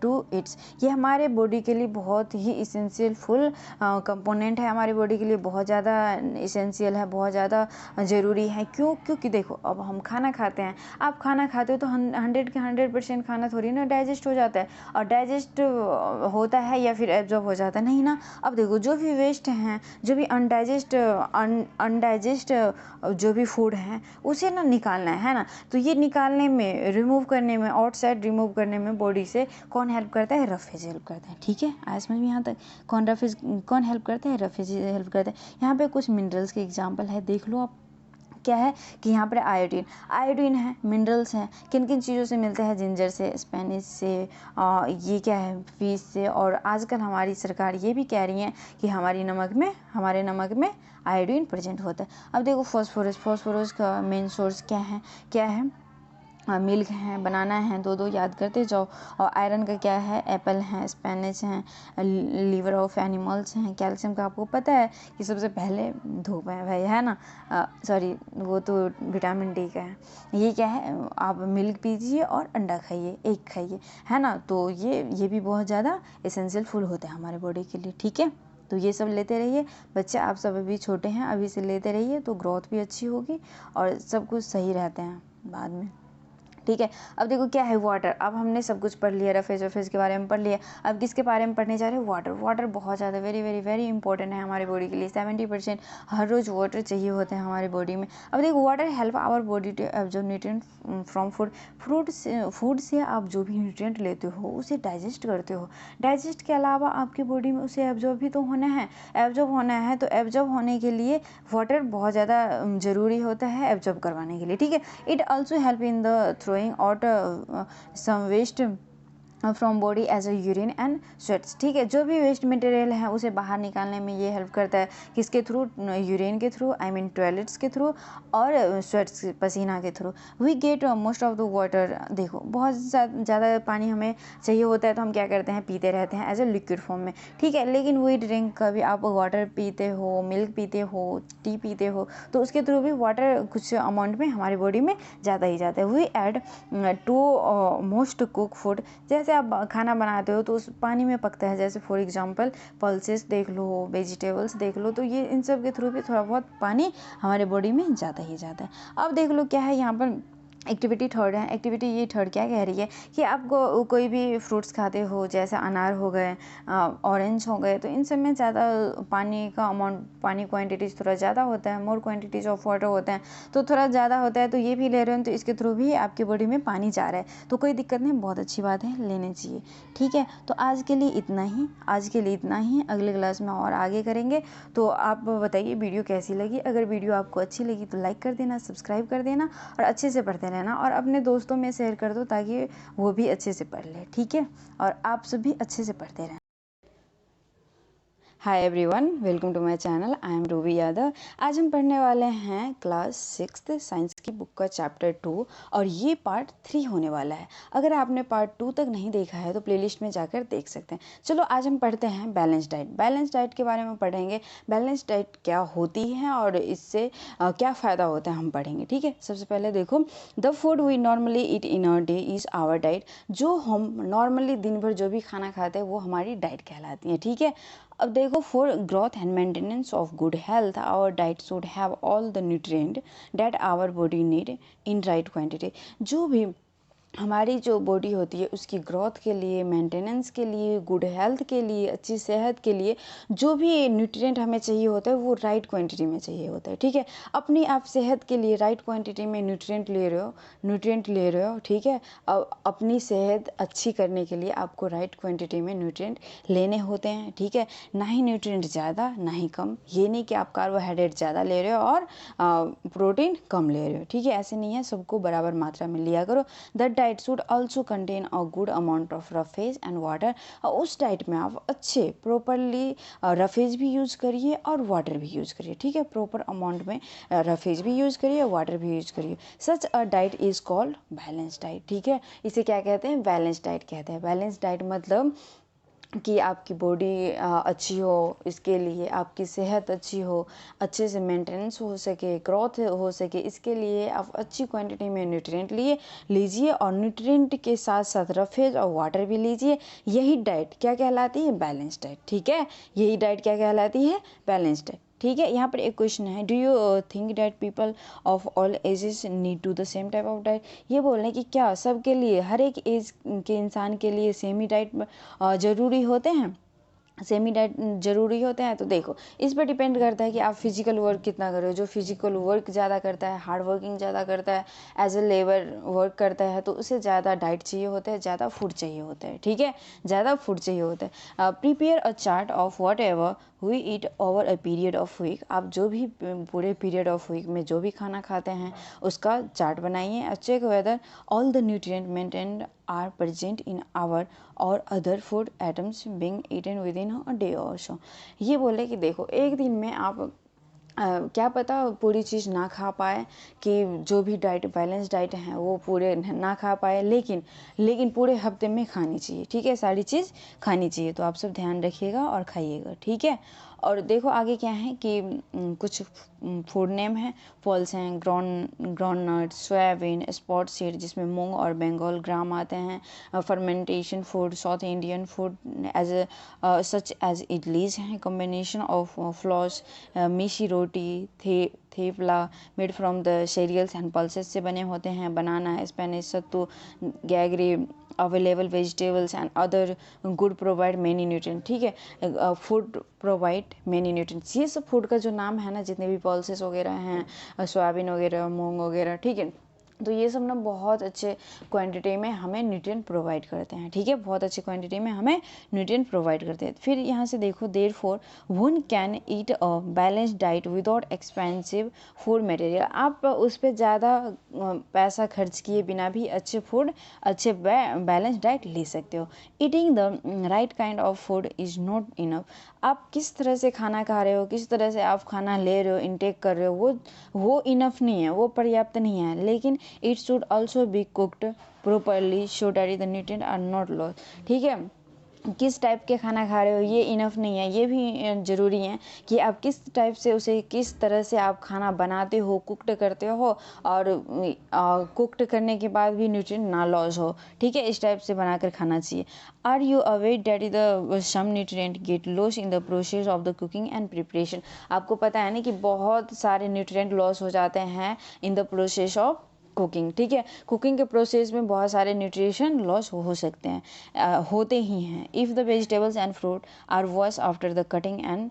to its. ये हमारे बॉडी के लिए बहुत ही इसेंशियल फुल कंपोनेंट है, हमारी बॉडी के लिए बहुत ज़्यादा इसेंशियल है, बहुत ज़्यादा ज़रूरी है। क्यों? क्योंकि देखो, अब हम खाना खाते हैं, आप खाना खाते हो तो 100 के 100% खाना थोड़ी ना डाइजेस्ट हो जाता है, और डाइजेस्ट होता है या फिर एब्जॉर्ब हो जाता है, नहीं ना। अब देखो, जो भी वेस्ट हैं, जो भी अनडाइजेस्ट जो भी फूड हैं, उसे ना निकालना है ना। तो ये निकालने में, रिमूव करने में, आउटसाइड रिमूव करने में बॉडी से कौन हेल्प करता है? रफेज हेल्प करता है, ठीक है। आज समझ में यहाँ तक कौन हेल्प करता है? रफेज हेल्प करता है। यहाँ पे कुछ मिनरल्स के एग्जाम्पल है, देख लो आप। क्या है कि यहाँ पर आयोडीन है, मिनरल्स हैं। किन किन चीज़ों से मिलते हैं? जिंजर से, स्पेनिश से, ये क्या है, फिश से, और आजकल हमारी सरकार ये भी कह रही है कि हमारे नमक में आयोडीन प्रेजेंट होता है। अब देखो, फॉस्फोरस का मेन सोर्स क्या है? मिल्क है, बनाना है, दो याद करते जाओ। और आयरन का क्या है? एप्पल है, स्पेनिश है, लीवर ऑफ एनिमल्स हैं। कैल्शियम का आपको पता है कि सबसे पहले धूप है भाई, है ना। सॉरी, वो तो विटामिन डी का है। ये क्या है? आप मिल्क पीजिए और अंडा खाइए, एग खाइए, है ना। तो ये भी बहुत ज़्यादा एसेंशियल फूड होता है हमारे बॉडी के लिए, ठीक है। तो ये सब लेते रहिए बच्चे, आप सब अभी छोटे हैं, अभी से लेते रहिए तो ग्रोथ भी अच्छी होगी और सब कुछ सही रहते हैं बाद में, ठीक है। अब देखो क्या है, वाटर। अब हमने सब कुछ पढ़ लिया, रफेज के बारे में पढ़ लिया। अब किसके बारे में पढ़ने जा रहे हैं? वाटर बहुत ज़्यादा वेरी वेरी वेरी इंपॉर्टेंट है हमारी बॉडी के लिए। 70% हर रोज़ वाटर चाहिए होते हैं हमारी बॉडी में। अब देखो, water help our body to absorb nutrient from food से आप जो भी न्यूट्रिएंट लेते हो उसे डाइजेस्ट करते हो। डाइजेस्ट के अलावा आपकी बॉडी में उसे एब्जॉर्ब भी तो होना है। तो एब्जॉर्ब होने के लिए वाटर बहुत ज़्यादा ज़रूरी होता है एब्जॉर्ब करवाने के लिए, ठीक है। It also help in the throwing out some waste from body as a urine and sweats, ठीक है। जो भी वेस्ट मटेरियल है उसे बाहर निकालने में ये हेल्प करता है। किसके थ्रू? यूरिन के थ्रू, आई मीन टॉयलेट्स के थ्रू, और स्वेट्स, पसीना के through. We get most of the water. देखो, बहुत ज़्यादा पानी हमें चाहिए होता है तो हम क्या करते हैं? पीते रहते हैं एज ए लिक्विड फॉर्म में, ठीक है। लेकिन वही ड्रिंक, कभी आप वाटर पीते हो, मिल्क पीते हो, टी पीते हो, तो उसके थ्रू भी वाटर कुछ अमाउंट में हमारी बॉडी में ज़्यादा ही जाता है। We add to most cook food. जैसे आप खाना बनाते हो तो उस पानी में पकता है, जैसे फॉर एग्जांपल पल्सेस देख लो, वेजिटेबल्स देख लो, तो ये इन सब के थ्रू भी थोड़ा बहुत पानी हमारे बॉडी में जाता ही जाता है। अब देख लो क्या है यहाँ पर, एक्टिविटी थर्ड है। एक्टिविटी ये थर्ड क्या कह रही है कि आपको कोई भी फ्रूट्स खाते हो, जैसे अनार हो गए, ऑरेंज हो गए, तो इन सब में ज़्यादा पानी का अमाउंट, पानी क्वांटिटीज थोड़ा ज़्यादा होता है, मोर क्वांटिटीज ऑफ वाटर होता है, तो थोड़ा ज़्यादा होता है। तो ये भी ले रहे हो तो इसके थ्रू भी आपकी बॉडी में पानी जा रहा है, तो कोई दिक्कत नहीं, बहुत अच्छी बात है, लेने चाहिए, ठीक है। तो आज के लिए इतना ही, अगले क्लास में और आगे करेंगे। तो आप बताइए वीडियो कैसी लगी। अगर वीडियो आपको अच्छी लगी तो लाइक कर देना, सब्सक्राइब कर देना, और अच्छे से पढ़ते रहना, और अपने दोस्तों में शेयर कर दो ताकि वो भी अच्छे से पढ़ ले, ठीक है। और आप सब भी अच्छे से पढ़ते रहें। Hi everyone, welcome to my channel. I am Ruby Yadav. आज हम पढ़ने वाले हैं क्लास 6 साइंस की बुक का चैप्टर 2, और ये पार्ट 3 होने वाला है। अगर आपने पार्ट 2 तक नहीं देखा है तो प्लेलिस्ट में जाकर देख सकते हैं। चलो आज हम पढ़ते हैं बैलेंस डाइट। बैलेंस डाइट के बारे में पढ़ेंगे, बैलेंस डाइट क्या होती है और इससे क्या फ़ायदा होता है हम पढ़ेंगे, ठीक है। सबसे पहले देखो, the food we normally eat in a day is our diet. जो हम नॉर्मली दिन भर जो भी खाना खाते हैं वो हमारी डाइट कहलाती है, ठीक है। अब देखो, for growth and maintenance of good health our diet should have all the nutrient that our body need in right quantity. जो भी हमारी जो बॉडी होती है उसकी ग्रोथ के लिए, मेंटेनेंस के लिए, गुड हेल्थ के लिए, अच्छी सेहत के लिए जो भी न्यूट्रिएंट हमें चाहिए होता है वो राइट क्वांटिटी में चाहिए होता है, ठीक है। अपनी आप सेहत के लिए राइट क्वांटिटी में न्यूट्रिएंट ले रहे हो, ठीक है। अब अपनी सेहत अच्छी करने के लिए आपको राइट क्वांटिटी में न्यूट्रिएंट लेने होते हैं, ठीक है। ना ही न्यूट्रिएंट ज़्यादा ना ही कम। ये नहीं कि आप कार्बोहाइड्रेट ज़्यादा ले रहे हो और प्रोटीन कम ले रहे हो, ठीक है। ऐसे नहीं है, सबको बराबर मात्रा में लिया करो। The diet should also contain a good amount of roughage and water. उस डाइट में आप अच्छे प्रॉपरली रफेज भी यूज़ करिए और वाटर भी यूज़ करिए, ठीक है। प्रॉपर अमाउंट में रफेज भी यूज़ करिए, वाटर भी यूज़ करिए। Such a diet is called balance diet, ठीक है। इसे क्या कहते हैं? बैलेंस डाइट कहते हैं। बैलेंस डाइट मतलब कि आपकी बॉडी अच्छी हो, इसके लिए आपकी सेहत अच्छी हो, अच्छे से मेंटेनेंस हो सके, ग्रोथ हो सके, इसके लिए आप अच्छी क्वांटिटी में न्यूट्रिएंट लीजिए और न्यूट्रिएंट के साथ साथ रफेज और वाटर भी लीजिए। यही डाइट क्या कहलाती है? Balance diet. ठीक है, यही डाइट क्या कहलाती है? Balance diet. ठीक है, यहाँ पर एक क्वेश्चन है, do you think that people of all ages need to the same type of diet? ये बोल रहे हैं कि क्या सबके लिए, हर एक एज के इंसान के लिए सेम ही डाइट ज़रूरी होते हैं, सेमी डाइट ज़रूरी होते हैं? तो देखो, इस पर डिपेंड करता है कि आप फिजिकल वर्क कितना कर रहे हो। जो फिजिकल वर्क ज़्यादा करता है, हार्ड वर्किंग ज़्यादा करता है, एज ए लेबर वर्क करता है, तो उसे ज़्यादा डाइट चाहिए होता है, ज़्यादा फूड चाहिए होता है। ठीक है, ज़्यादा फूड चाहिए होता है। Prepare a chart of whatever we eat over a period of week. आप जो भी पूरे पीरियड ऑफ वीक में जो भी खाना खाते हैं उसका चार्ट बनाइए। Check whether all the nutrient maintained are present in our or other food items being eaten within a day also. ये बोले कि देखो, एक दिन में आप क्या पता पूरी चीज़ ना खा पाए, कि जो भी डाइट बैलेंस डाइट है वो पूरे ना खा पाए, लेकिन पूरे हफ्ते में खानी चाहिए। ठीक है, सारी चीज़ खानी चाहिए। तो आप सब ध्यान रखिएगा और खाइएगा। ठीक है, और देखो आगे क्या है कि कुछ फूड नेम है, पल्स हैं, ग्राउंडनट, सोयाबीन, स्पॉट सीड जिसमें मूंग और बंगाल ग्राम आते हैं, fermentation food, south Indian food as such as idlis हैं, combination of flours, missi roti, thepla made from the cereals and pulses से बने होते हैं, banana, spinach sattu, jaggery, available vegetables and other good provide many nutrient. ठीक है, फूड प्रोवाइड मेनी न्यूट्रिएंट्स। ये सब food का जो नाम है ना, जितने भी पल्सेस वगैरह हैं, सोयाबीन वगैरह, मूंग वगैरह, ठीक है, तो ये सब ना बहुत अच्छे क्वांटिटी में हमें न्यूट्रिएंट प्रोवाइड करते हैं। ठीक है, बहुत अच्छी क्वांटिटी में हमें न्यूट्रिएंट प्रोवाइड करते हैं। फिर यहाँ से देखो, therefore one can eat a balance diet without expensive food material. आप उस पर ज़्यादा पैसा खर्च किए बिना भी अच्छे बैलेंस डाइट ले सकते हो। Eating the right kind of food is not enough. आप किस तरह से खाना खा रहे हो, किस तरह से आप खाना ले रहे हो, इनटेक कर रहे हो, वो इनफ नहीं है, वो पर्याप्त नहीं है। लेकिन it should also be cooked properly so that the nutrient are not loss. ठीक है, किस टाइप के खाना खा रहे हो ये इनफ नहीं है, ये भी ज़रूरी है कि आप किस टाइप से उसे, किस तरह से आप खाना बनाते हो, कुक्ड करते हो, और कुक्ड करने के बाद भी न्यूट्रिएंट ना लॉस हो। ठीक है, इस टाइप से बनाकर खाना चाहिए। Are you aware that is the some nutrient get loss in the process of the cooking and preparation? आपको पता है ना कि बहुत सारे न्यूट्रिएंट लॉस हो जाते हैं इन द प्रोसेस ऑफ कुकिंग। ठीक है, कुकिंग के प्रोसेस में बहुत सारे न्यूट्रिशन लॉस हो सकते हैं, होते ही हैं। If the vegetables and fruit are wash after the cutting and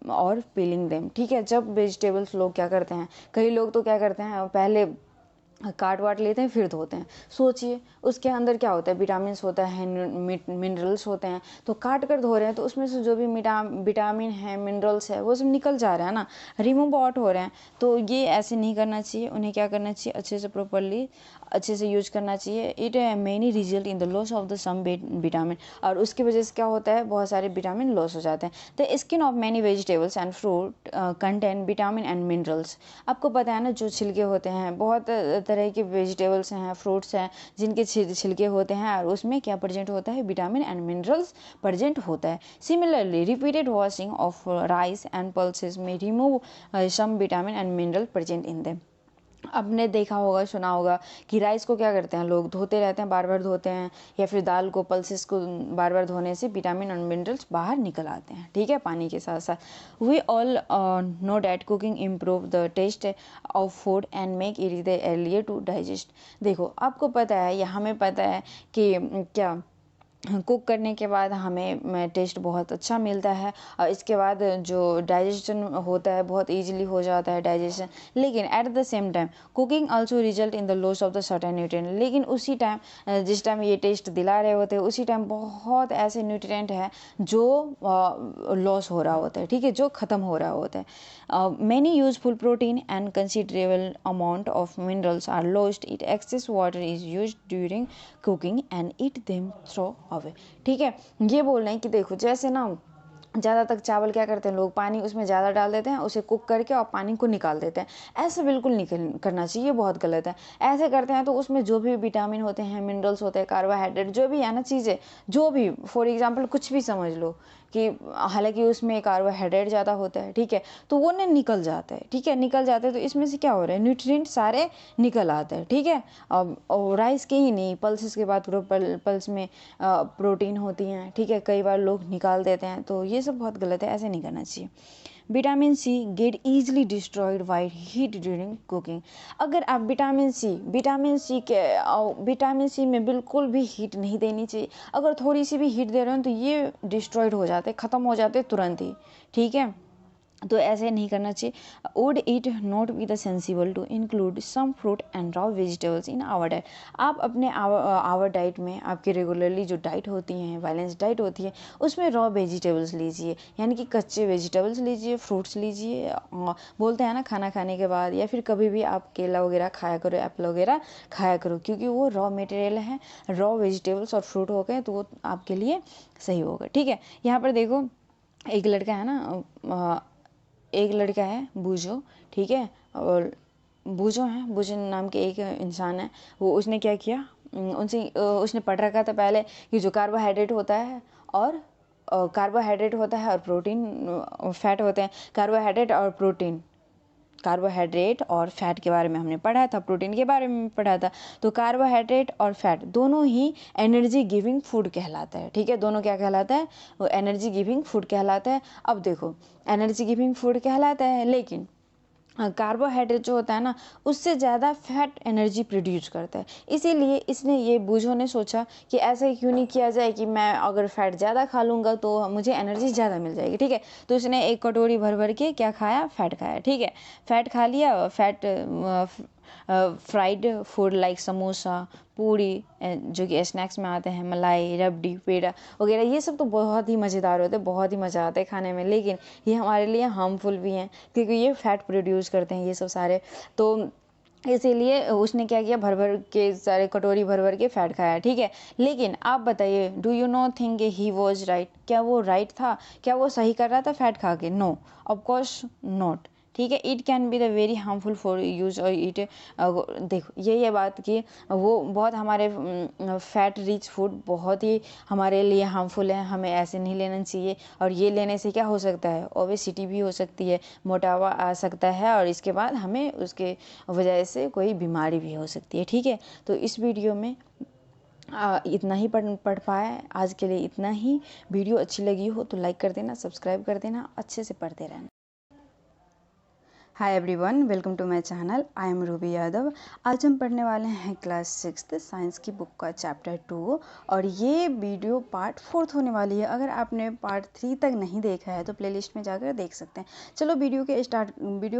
और पीलिंग देम। ठीक है, जब वेजिटेबल्स लोग क्या करते हैं, कई लोग तो क्या करते हैं, पहले काट वाट लेते हैं फिर धोते हैं। सोचिए उसके अंदर क्या होता है, विटामिन्स होता है, मिनरल्स होते हैं, तो काट कर धो रहे हैं तो उसमें से जो भी विटामिन है, मिनरल्स है, वो सब निकल जा रहा है ना, रिमूव आउट हो रहे हैं। तो ये ऐसे नहीं करना चाहिए, उन्हें क्या करना चाहिए, अच्छे से प्रॉपरली अच्छे से यूज करना चाहिए। It many result in the loss of the some vitamin, और उसकी वजह से क्या होता है, बहुत सारे विटामिन लॉस हो जाते हैं। The skin of many vegetables and fruit contain vitamin and minerals. आपको पता है ना, जो छिलके होते हैं, बहुत तरह के वेजिटेबल्स हैं, फ्रूट्स हैं, जिनके छिलके होते हैं, और उसमें क्या प्रेजेंट होता है, विटामिन एंड मिनरल्स प्रेजेंट होता है। Similarly repeated washing of rice and pulses may remove some vitamin and mineral present in them. आपने देखा होगा, सुना होगा कि राइस को क्या करते हैं लोग, धोते रहते हैं, बार बार धोते हैं, या फिर दाल को, पल्सेस को बार बार धोने से विटामिन और मिनरल्स बाहर निकल आते हैं। ठीक है, पानी के साथ साथ। We all know that cooking improve the taste of food and make it the earlier to digest. देखो, आपको पता है या हमें पता है कि क्या कुक करने के बाद हमें टेस्ट बहुत अच्छा मिलता है, और इसके बाद जो डाइजेशन होता है बहुत इजीली हो जाता है डाइजेशन। लेकिन at the same time cooking also result in the loss of the certain nutrient. लेकिन उसी टाइम, जिस टाइम ये टेस्ट दिला रहे होते हैं, उसी टाइम बहुत ऐसे न्यूट्रिएंट है जो लॉस हो रहा होता है। ठीक है, जो ख़त्म हो रहा होता है। Many useful protein and considerable amount of minerals are lost it excess water is use during cooking and it them throw away. ठीक है, ये बोल रहे हैं कि देखो, जैसे ना ज़्यादा तक चावल क्या करते हैं लोग, पानी उसमें ज़्यादा डाल देते हैं, उसे कुक करके और पानी को निकाल देते हैं। ऐसा बिल्कुल नहीं करना चाहिए, बहुत गलत है। ऐसे करते हैं तो उसमें जो भी विटामिन होते हैं, मिनरल्स होते हैं, कार्बोहाइड्रेट जो भी है ना चीज़ें, जो भी फॉर एग्जांपल कुछ भी समझ लो कि हालांकि उसमें कार्बोहाइड्रेट ज़्यादा होता है, ठीक है, तो वो ना निकल जाता है, ठीक है, निकल जाते हैं तो इसमें से क्या हो रहा है, न्यूट्रिएंट सारे निकल आते हैं, ठीक है। और राइस के ही नहीं, पल्सेस की बात करो, पल्स में प्रोटीन होती हैं, ठीक है, कई बार लोग निकाल देते हैं, तो ये सब बहुत गलत है, ऐसे नहीं करना चाहिए। Vitamin C get easily destroyed while heat during cooking. अगर आप विटामिन सी में बिल्कुल भी हीट नहीं देनी चाहिए। अगर थोड़ी सी भी हीट दे रहे हो तो ये डिस्ट्रॉयड हो जाते, ख़त्म हो जाते तुरंत ही, ठीक है, तो ऐसे नहीं करना चाहिए। Would it not be the sensible to include some fruit and raw vegetables in our diet. आप अपने आवर डाइट में, आपकी रेगुलरली जो डाइट होती हैं, बैलेंस डाइट होती है, उसमें रॉ वेजिटेबल्स लीजिए, यानी कि कच्चे वेजिटेबल्स लीजिए, फ्रूट्स लीजिए। बोलते हैं ना खाना खाने के बाद या फिर कभी भी आप केला वगैरह खाया करो, एप्पल वगैरह खाया करो, क्योंकि वो रॉ मटेरियल है, रॉ वेजिटेबल्स और फ्रूट हो गए तो वो आपके लिए सही होगा, ठीक है। यहाँ पर देखो एक लड़का है ना, एक लड़का है बूजो, ठीक है, और बूजो नाम के एक इंसान है, वो उसने क्या किया, उनसे उसने पढ़ रखा था पहले कि जो कार्बोहाइड्रेट होता है और प्रोटीन, फैट होते हैं, कार्बोहाइड्रेट और फैट के बारे में हमने पढ़ा था, प्रोटीन के बारे में पढ़ा था। तो कार्बोहाइड्रेट और फैट दोनों ही एनर्जी गिविंग फूड कहलाता है, ठीक है, दोनों क्या कहलाता है, वो एनर्जी गिविंग फूड कहलाता है। अब देखो एनर्जी गिविंग फूड कहलाता है, लेकिन कार्बोहाइड्रेट जो होता है ना, उससे ज़्यादा फैट एनर्जी प्रोड्यूस करता है। इसीलिए इसने ये बूझो ने सोचा कि ऐसा क्यों नहीं किया जाए कि मैं अगर फैट ज़्यादा खा लूँगा तो मुझे एनर्जी ज़्यादा मिल जाएगी, ठीक है। तो उसने एक कटोरी भर भर के क्या खाया, फैट खाया, ठीक है, फैट खा लिया। Fat fried food like samosa, puri, जो कि स्नैक्स में आते हैं, मलाई, रबड़ी, पेड़ा वगैरह, ये सब तो बहुत ही मज़ेदार होते हैं, बहुत ही मज़ा आता है खाने में, लेकिन ये हमारे लिए हार्मफुल भी हैं क्योंकि ये फैट प्रोड्यूस करते हैं ये सब सारे। तो इसीलिए उसने क्या किया, भर भर के सारे कटोरी भर भर के फैट खाया, ठीक है। लेकिन आप बताइए, do you know think he was right, क्या वो राइट था, क्या वो सही कर रहा था फैट खा के? नो, ऑफकोर्स नॉट, ठीक है। It can be the very harmful for use, और इट देखो ये बात कि वो बहुत हमारे फैट रिच फूड बहुत ही हमारे लिए हार्मफुल है, हमें ऐसे नहीं लेना चाहिए। और ये लेने से क्या हो सकता है, ओबेसिटी भी हो सकती है, मोटापा आ सकता है, और इसके बाद हमें उसके वजह से कोई बीमारी भी हो सकती है, ठीक है। तो इस वीडियो में इतना ही पढ़ पाए आज के लिए, इतना ही। वीडियो अच्छी लगी हो तो लाइक कर देना, सब्सक्राइब कर देना, अच्छे से पढ़ते रहना। Hi everyone, welcome to my channel. I am Ruby Yadav. आज हम पढ़ने वाले हैं क्लास 6 साइंस की बुक का चैप्टर 2, और ये वीडियो पार्ट 4 होने वाली है। अगर आपने पार्ट 3 तक नहीं देखा है तो प्लेलिस्ट में जाकर देख सकते हैं। चलो वीडियो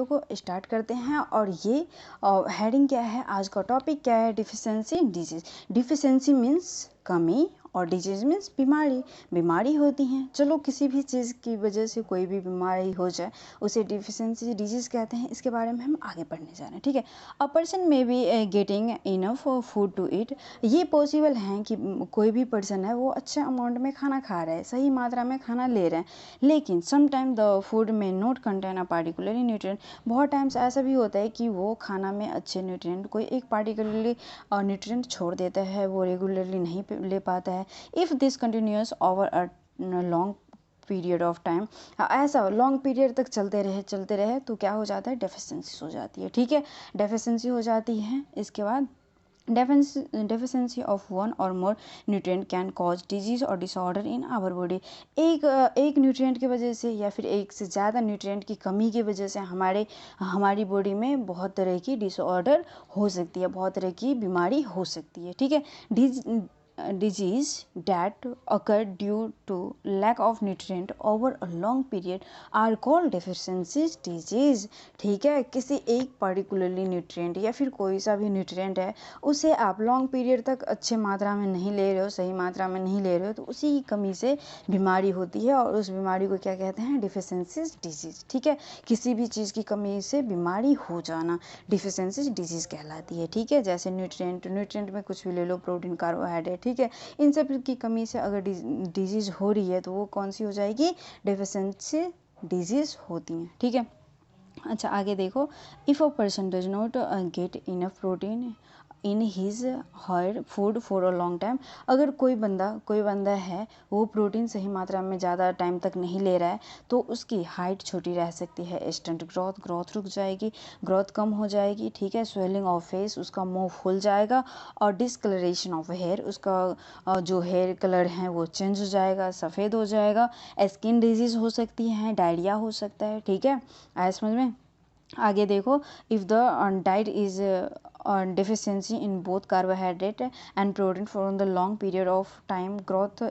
को स्टार्ट करते हैं। और ये हेडिंग क्या है, आज का टॉपिक क्या है, डिफिशेंसी डिजीज। डिफिशेंसी मीन्स कमी और डिजीज मीन्स बीमारी होती हैं। चलो किसी भी चीज़ की वजह से कोई भी बीमारी हो जाए उसे डिफिशेंसी डिजीज कहते हैं। इसके बारे में हम आगे पढ़ने जा रहे हैं, ठीक है। A person may be getting enough food to eat. ये पॉसिबल है कि कोई भी पर्सन है वो अच्छे अमाउंट में खाना खा रहा है, सही मात्रा में खाना ले रहे हैं, लेकिन समटाइम द फूड में not contain a particularly nutrient. बहुत टाइम्स ऐसा भी होता है कि वो खाना में अच्छे न्यूट्रिएंट, कोई एक पार्टिकुलरली न्यूट्रिएंट छोड़ देता है, वो रेगुलरली नहीं ले पाता है। If this continuous over a long period of time, ऐसा लॉन्ग पीरियड तक चलते रहे तो क्या हो जाता है, डेफिशिएंसी हो जाती है, ठीक है, डेफिशिएंसी हो जाती है। इसके बाद डेफिशिएंसी ऑफ वन और मोर nutrient can cause disease or disorder in our body. एक न्यूट्रिएंट की वजह से या फिर एक से ज़्यादा न्यूट्रिएंट की कमी की वजह से हमारी बॉडी में बहुत तरह की डिसऑर्डर हो सकती है, बहुत तरह की बीमारी हो सकती है, ठीक है। Disease that occur due to lack of nutrient over a long period are called deficiency disease, ठीक है। किसी एक पर्टिकुलरली न्यूट्रिएंट या फिर कोई सा भी न्यूट्रिएंट है, उसे आप लॉन्ग पीरियड तक अच्छे मात्रा में नहीं ले रहे हो, सही मात्रा में नहीं ले रहे हो, तो उसी की कमी से बीमारी होती है, और उस बीमारी को क्या कहते हैं, डिफिशेंसी डिजीज, ठीक है। किसी भी चीज़ की कमी से बीमारी हो जाना डिफिशेंसी डिजीज कहलाती है, ठीक है। जैसे न्यूट्रिएंट में कुछ भी ले लो, प्रोटीन, कार्बोहाइड्रेट, ठीक है। इन सब की कमी से अगर डिजीज़ हो रही है तो वो कौन सी हो जाएगी, डेफिशिएंसी डिजीज़ होती हैं, ठीक है। अच्छा आगे देखो, if a person does not get enough protein in his her food for a long time, अगर कोई बंदा है वो प्रोटीन सही मात्रा में ज़्यादा टाइम तक नहीं ले रहा है तो उसकी हाइट छोटी रह सकती है, स्टंट ग्रोथ रुक जाएगी, ग्रोथ कम हो जाएगी, ठीक है। स्वेलिंग ऑफ फेस, उसका मुंह फूल जाएगा, और डिसकलरेशन ऑफ हेयर, उसका जो हेयर कलर है वो चेंज हो जाएगा, सफ़ेद हो जाएगा, स्किन डिजीज़ हो सकती है, डायरिया हो सकता है, ठीक है। आया समझ में। आगे देखो, if the diet is deficiency in both carbohydrate and protein for the long period of time, growth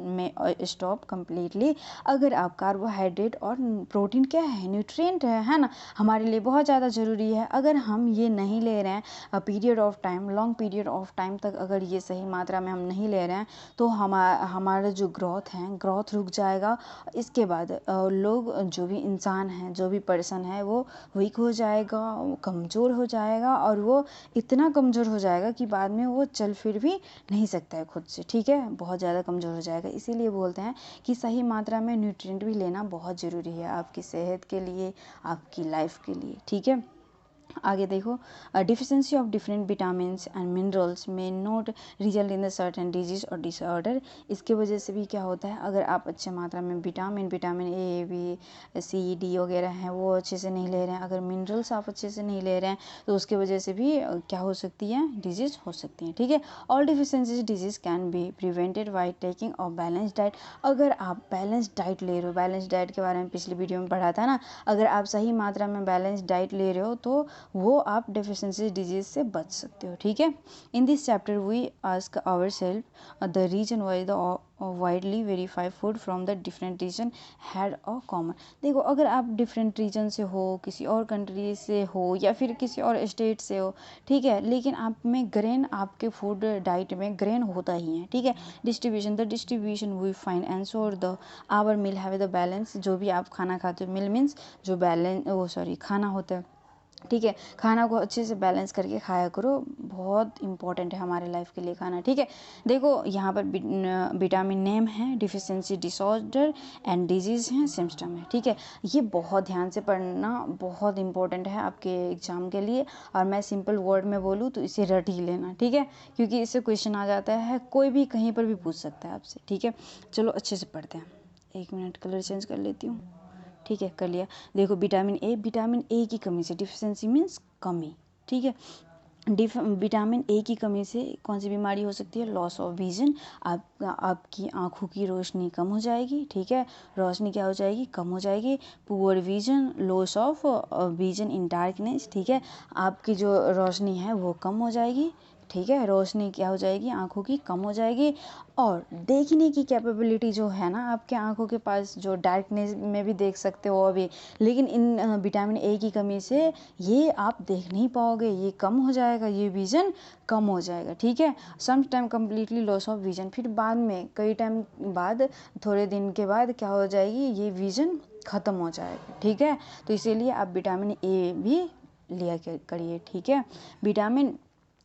may stop completely। अगर आप कार्बोहाइड्रेट और प्रोटीन क्या है, न्यूट्रिएंट है ना, हमारे लिए बहुत ज़्यादा ज़रूरी है, अगर हम ये नहीं ले रहे हैं period of time, long period of time तक अगर ये सही मात्रा में हम नहीं ले रहे हैं तो हमारा जो ग्रोथ है, ग्रोथ रुक जाएगा। इसके बाद लोग, जो भी इंसान है, जो भी पर्सन है, वो वीक हो जाएगा, कमज़ोर हो जाएगा, और वो इतना कमज़ोर हो जाएगा कि बाद में वो चल फिर भी नहीं सकता है खुद से, ठीक है, बहुत ज़्यादा कमज़ोर हो जाएगा। इसीलिए बोलते हैं कि सही मात्रा में न्यूट्रिएंट भी लेना बहुत ज़रूरी है आपकी सेहत के लिए, आपकी लाइफ के लिए, ठीक है। आगे देखो, deficiency of different vitamins and minerals may not result in the certain disease or disorder. इसके वजह से भी क्या होता है, अगर आप अच्छे मात्रा में vitamin A, B, C, D वगैरह हैं वो अच्छे से नहीं ले रहे हैं, अगर मिनरल्स आप अच्छे से नहीं ले रहे हैं तो उसके वजह से भी क्या हो सकती है, डिजीज़ हो सकती हैं, ठीक है। All deficiencies disease can be prevented by taking a balance diet. अगर आप बैलेंस डाइट ले रहे हो, बैलेंस डाइट के बारे में पिछली वीडियो में पढ़ा था ना, अगर आप सही मात्रा में बैलेंस डाइट ले रहे हो तो वो आप डेफिशिएंसी डिजीज से बच सकते हो, ठीक है। In this chapter we ask our self the reason why the widely verify food from the different region had a common. देखो, अगर आप डिफरेंट रीजन से हो, किसी और कंट्री से हो, या फिर किसी और स्टेट से हो, ठीक है, लेकिन आप में ग्रेन, आपके फूड डाइट में ग्रेन होता ही है, ठीक है। Distribution we find ensure the our meal have the balance. जो भी आप खाना खाते हो, मील मीन्स जो खाना होता है, ठीक है, खाना को अच्छे से बैलेंस करके खाया करो, बहुत इंपॉर्टेंट है हमारे लाइफ के लिए खाना, ठीक है। देखो यहाँ पर विटामिन नेम है, डिफिशिएंसी डिसऑर्डर एंड डिजीज़ हैं, सिम्टम है, ठीक है। ये बहुत ध्यान से पढ़ना, बहुत इंपॉर्टेंट है आपके एग्जाम के लिए, और मैं सिंपल वर्ड में बोलूँ तो इसे रट ही लेना, ठीक है, क्योंकि इससे क्वेश्चन आ जाता है, कोई भी कहीं पर भी पूछ सकता है आपसे, ठीक है। चलो अच्छे से पढ़ते हैं। 1 मिनट, कलर चेंज कर लेती हूँ, ठीक है, कर लिया। देखो, विटामिन ए की कमी से, डिफिशिएंसी मीन्स कमी, ठीक है। विटामिन ए की कमी से कौन सी बीमारी हो सकती है, लॉस ऑफ विजन, आपकी आँखों की रोशनी कम हो जाएगी, ठीक है, रोशनी क्या हो जाएगी, कम हो जाएगी। Poor vision, loss of vision in darkness, ठीक है, आपकी जो रोशनी है वो कम हो जाएगी, ठीक है, रोशनी क्या हो जाएगी, आँखों की कम हो जाएगी। और देखने की कैपेबिलिटी जो है ना आपके आँखों के पास, जो डार्कनेस में भी देख सकते हो अभी, लेकिन इन विटामिन ए की कमी से ये आप देख नहीं पाओगे, ये कम हो जाएगा, ये विज़न कम हो जाएगा, ठीक है। Some time completely loss of vision, फिर बाद में कई टाइम बाद, थोड़े दिन के बाद क्या हो जाएगी, ये विज़न ख़त्म हो जाएगा, ठीक है। तो इसीलिए आप विटामिन ए भी लिया करिए, ठीक है। विटामिन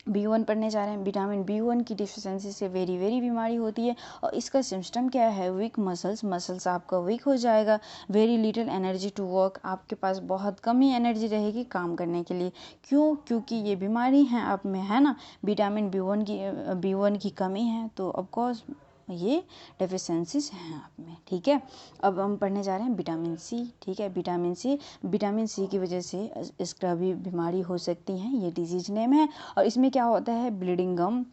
B1 पढ़ने जा रहे हैं। विटामिन B1 की डिफिशिएंसी से वेरी बीमारी होती है, और इसका सिम्टम क्या है, वीक मसल्स आपका वीक हो जाएगा, very little energy to work, आपके पास बहुत कम ही एनर्जी रहेगी काम करने के लिए। क्यों? क्योंकि ये बीमारी है आप में, है ना, विटामिन B1 की कमी है, तो ऑफकोर्स ये डेफिशिएंसीज हैं आप में, ठीक है। अब हम पढ़ने जा रहे हैं विटामिन सी, ठीक है। विटामिन सी की वजह से इसका भी बीमारी हो सकती है, ये डिजीज नेम है। और इसमें क्या होता है, ब्लीडिंग गम,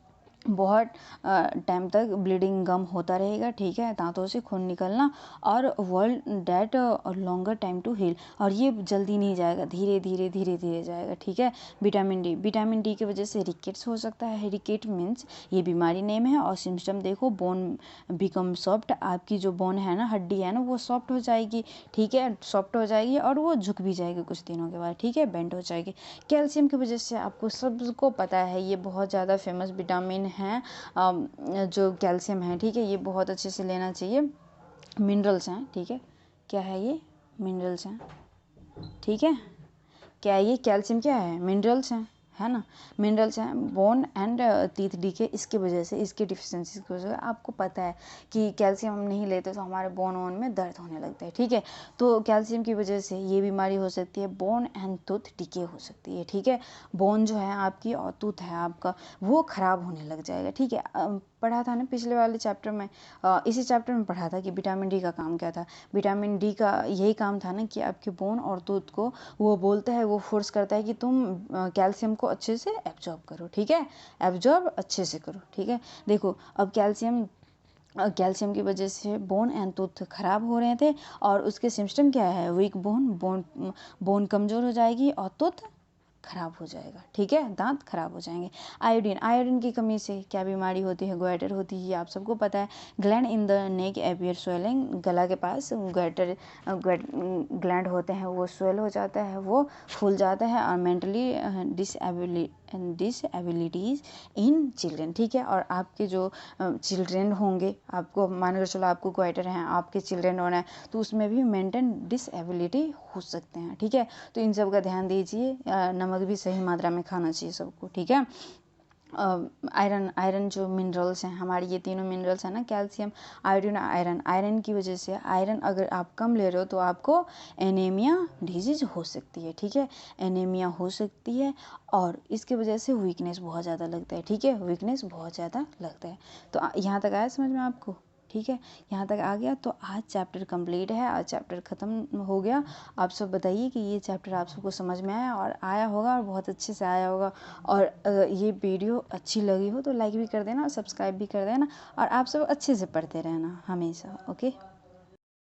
बहुत टाइम तक ब्लीडिंग गम होता रहेगा, ठीक है, दांतों से खून निकलना, और world date longer time to heal, और ये जल्दी नहीं जाएगा, धीरे धीरे जाएगा, ठीक है। विटामिन डी की वजह से रिकेट्स हो सकता है। रिकेट मीन्स ये बीमारी नेम है। और सिम्टम देखो, बोन बिकम सॉफ्ट, आपकी जो बोन है ना, हड्डी है ना, वो सॉफ्ट हो जाएगी, ठीक है, सॉफ्ट हो जाएगी, और वो झुक भी जाएगी कुछ दिनों के बाद, ठीक है, बेंड हो जाएगी। कैल्शियम की वजह से, आपको सबको पता है, ये बहुत ज़्यादा फेमस विटामिन हैं, जो कैल्शियम है, ठीक है, ये बहुत अच्छे से लेना चाहिए। मिनरल्स हैं, ठीक है, क्या है ये, मिनरल्स हैं, ठीक है, क्या है ये, कैल्शियम क्या है, मिनरल्स हैं, है ना। मिनरल्स हैं बोन एंड टीथ डीके, इसकी वजह से, इसकी डिफिशेंसी की वजह से। आपको पता है कि कैल्शियम हम नहीं लेते तो हमारे बोन वोन में दर्द होने लगता है, ठीक है। तो कैल्शियम की वजह से ये बीमारी हो सकती है, बोन एंड टूथ डीके हो सकती है, ठीक है। बोन जो है आपकी और टूथ है आपका, वो ख़राब होने लग जाएगा, ठीक है। पढ़ा था ना पिछले वाले चैप्टर में, इसी चैप्टर में पढ़ा था कि विटामिन डी का काम क्या था। विटामिन डी का यही काम था ना कि आपके बोन और टूथ को वो बोलता है, वो फोर्स करता है कि तुम कैल्शियम को अच्छे से एब्जॉर्ब करो, ठीक है, एब्जॉर्ब अच्छे से करो, ठीक है। देखो अब कैल्शियम की वजह से बोन एंड टूथ खराब हो रहे थे, और उसके सिम्टम क्या है, वीक बोन कमज़ोर हो जाएगी और टूथ खराब हो जाएगा, ठीक है, दांत खराब हो जाएंगे। आयोडीन की कमी से क्या बीमारी होती है, गोइटर होती है, आप सबको पता है। Gland in the neck appear swelling, गला के पास ग्लैंड होते हैं, वो स्वेल हो जाता है, वो फूल जाता है। और मेंटली डिसएबिलिटीज़ इन चिल्ड्रेन, ठीक है। और आपके जो चिल्ड्रेन होंगे, आपको मान कर चलो आपको गोइटर हैं, आपके चिल्ड्रेन होना है, तो उसमें भी मेंटल डिसएबिलिटी हो सकते हैं, ठीक है। तो इन सब का ध्यान दीजिए। नमक भी सही मात्रा में खाना चाहिए सबको, ठीक है। आयरन जो मिनरल्स हैं हमारी, ये तीनों मिनरल्स हैं ना, कैल्शियम, आयोडीन, आयरन की वजह से, आयरन अगर आप कम ले रहे हो तो आपको एनीमिया डिजीज हो सकती है, ठीक है, एनीमिया हो सकती है। और इसकी वजह से वीकनेस बहुत ज़्यादा लगता है, ठीक है, वीकनेस बहुत ज़्यादा लगता है। तो यहाँ तक आया समझ में आपको, ठीक है, यहाँ तक आ गया। तो आज चैप्टर कंप्लीट है, आज चैप्टर ख़त्म हो गया। आप सब बताइए कि ये चैप्टर आप सबको समझ में आया, और आया होगा, और बहुत अच्छे से आया होगा। और अगर ये वीडियो अच्छी लगी हो तो लाइक भी कर देना और सब्सक्राइब भी कर देना, और आप सब अच्छे से पढ़ते रहना हमेशा, ओके।